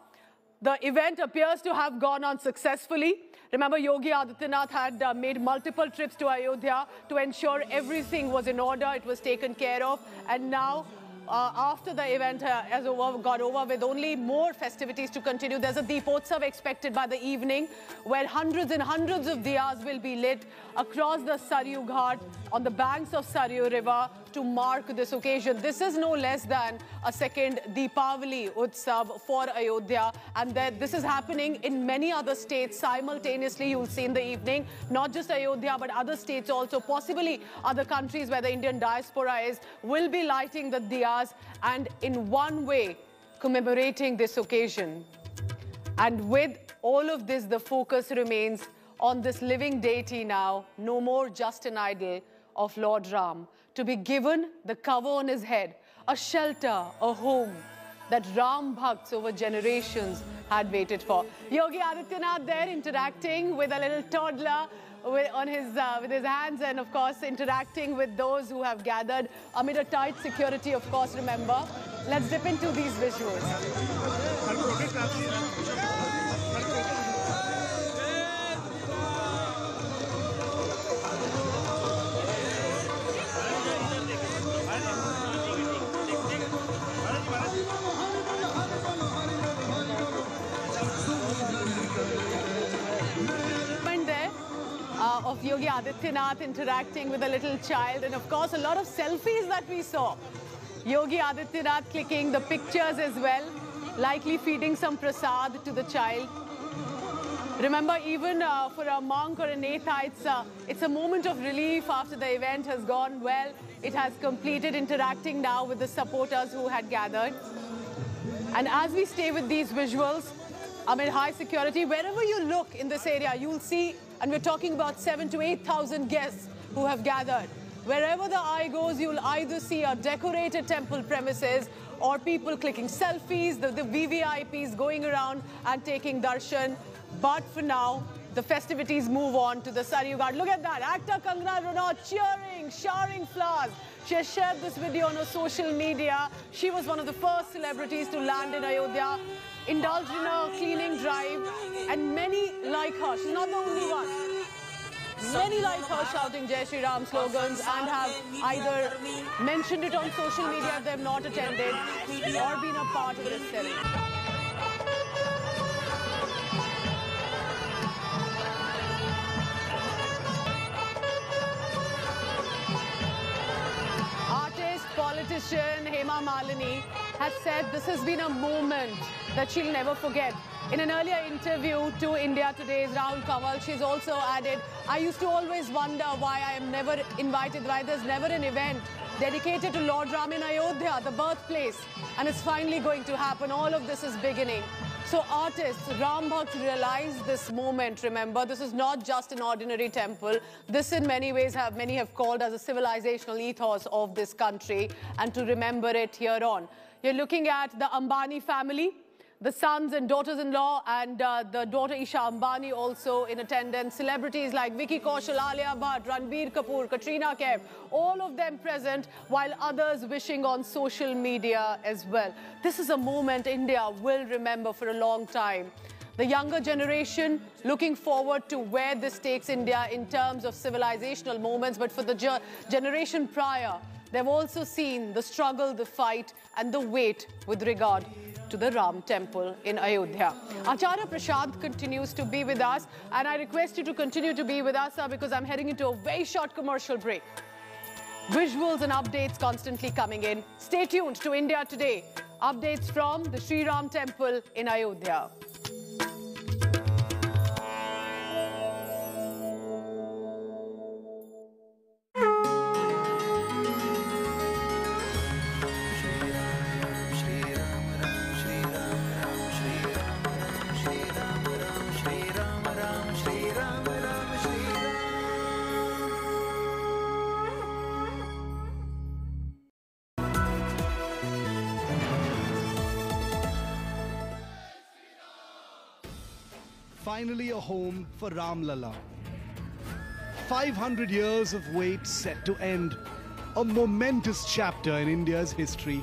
the event appears to have gone on successfully. Remember, Yogi Adityanath had made multiple trips to Ayodhya to ensure everything was in order, it was taken care of. And now, after the event has got over with, only more festivities to continue. There's a Deepotsav expected by the evening where hundreds and hundreds of diyas will be lit across the Saryu Ghat on the banks of Saryu River to mark this occasion. This is no less than a second Deepavali Utsav for Ayodhya, and that this is happening in many other states simultaneously. You'll see in the evening, not just Ayodhya but other states also, possibly other countries where the Indian diaspora is, will be lighting the diyas and in one way commemorating this occasion. And with all of this, the focus remains on this living deity now, no more just an idol of Lord Ram, to be given the cover on his head, a shelter, a home that Ram Bhakts over generations had waited for. Yogi Adityanath there interacting with a little toddler with his hands, and of course interacting with those who have gathered amid a tight security, of course, remember. Let's dip into these visuals. Of Yogi Adityanath interacting with a little child, and of course a lot of selfies that we saw. Yogi Adityanath clicking the pictures as well, likely feeding some prasad to the child. Remember, even for a monk or a neta, it's a moment of relief after the event has gone well. It has completed, interacting now with the supporters who had gathered. And as we stay with these visuals, amid high security, wherever you look in this area, you'll see, and we're talking about 7,000 to 8,000 guests who have gathered. Wherever the eye goes, you'll either see a decorated temple premises or people clicking selfies, the VVIPs going around and taking darshan. But for now, the festivities move on to the Saryu Ghat. Look at that, actor Kangana Ranaut cheering, showering flowers. She has shared this video on her social media. She was one of the first celebrities to land in Ayodhya, indulged in a cleaning drive, and many like her. She's not the only one. Many like her shouting Jai Shri Ram slogans and have either mentioned it on social media if they have not attended or been a part of this ceremony. politician Hema Malini has said this has been a moment that she'll never forget. In an earlier interview to India Today's Rahul Kanwal, she's also added, I used to always wonder why I am never invited, why there's never an event dedicated to Lord Ram in Ayodhya, the birthplace. And it's finally going to happen. All of this is beginning. So artists, Ram Bhakt realize this moment, remember, this is not just an ordinary temple. This in many ways many have called as a civilizational ethos of this country, and to remember it here on. You're looking at the Ambani family, the sons and daughters-in-law, and the daughter Isha Ambani also in attendance. Celebrities like Vicky Kaushal, Alia Bhatt, Ranbir Kapoor, Katrina Kaif, all of them present, while others wishing on social media as well. This is a moment India will remember for a long time. The younger generation looking forward to where this takes India in terms of civilizational moments, but for the generation prior, they've also seen the struggle, the fight, and the wait with regard to the Ram temple in Ayodhya. Acharya Prashad continues to be with us, and I request you to continue to be with us because I'm heading into a very short commercial break. Visuals and updates constantly coming in. Stay tuned to India Today. Updates from the Sri Ram temple in Ayodhya. Finally a home for Ram Lalla. 500 years of wait set to end. A momentous chapter in India's history.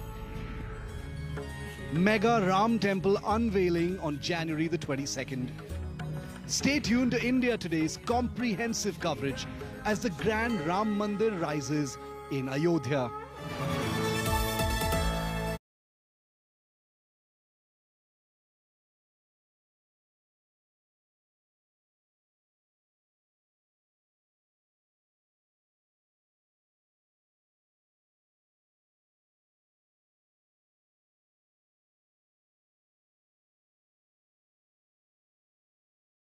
Mega Ram Temple unveiling on January the 22nd. Stay tuned to India Today's comprehensive coverage as the grand Ram Mandir rises in Ayodhya.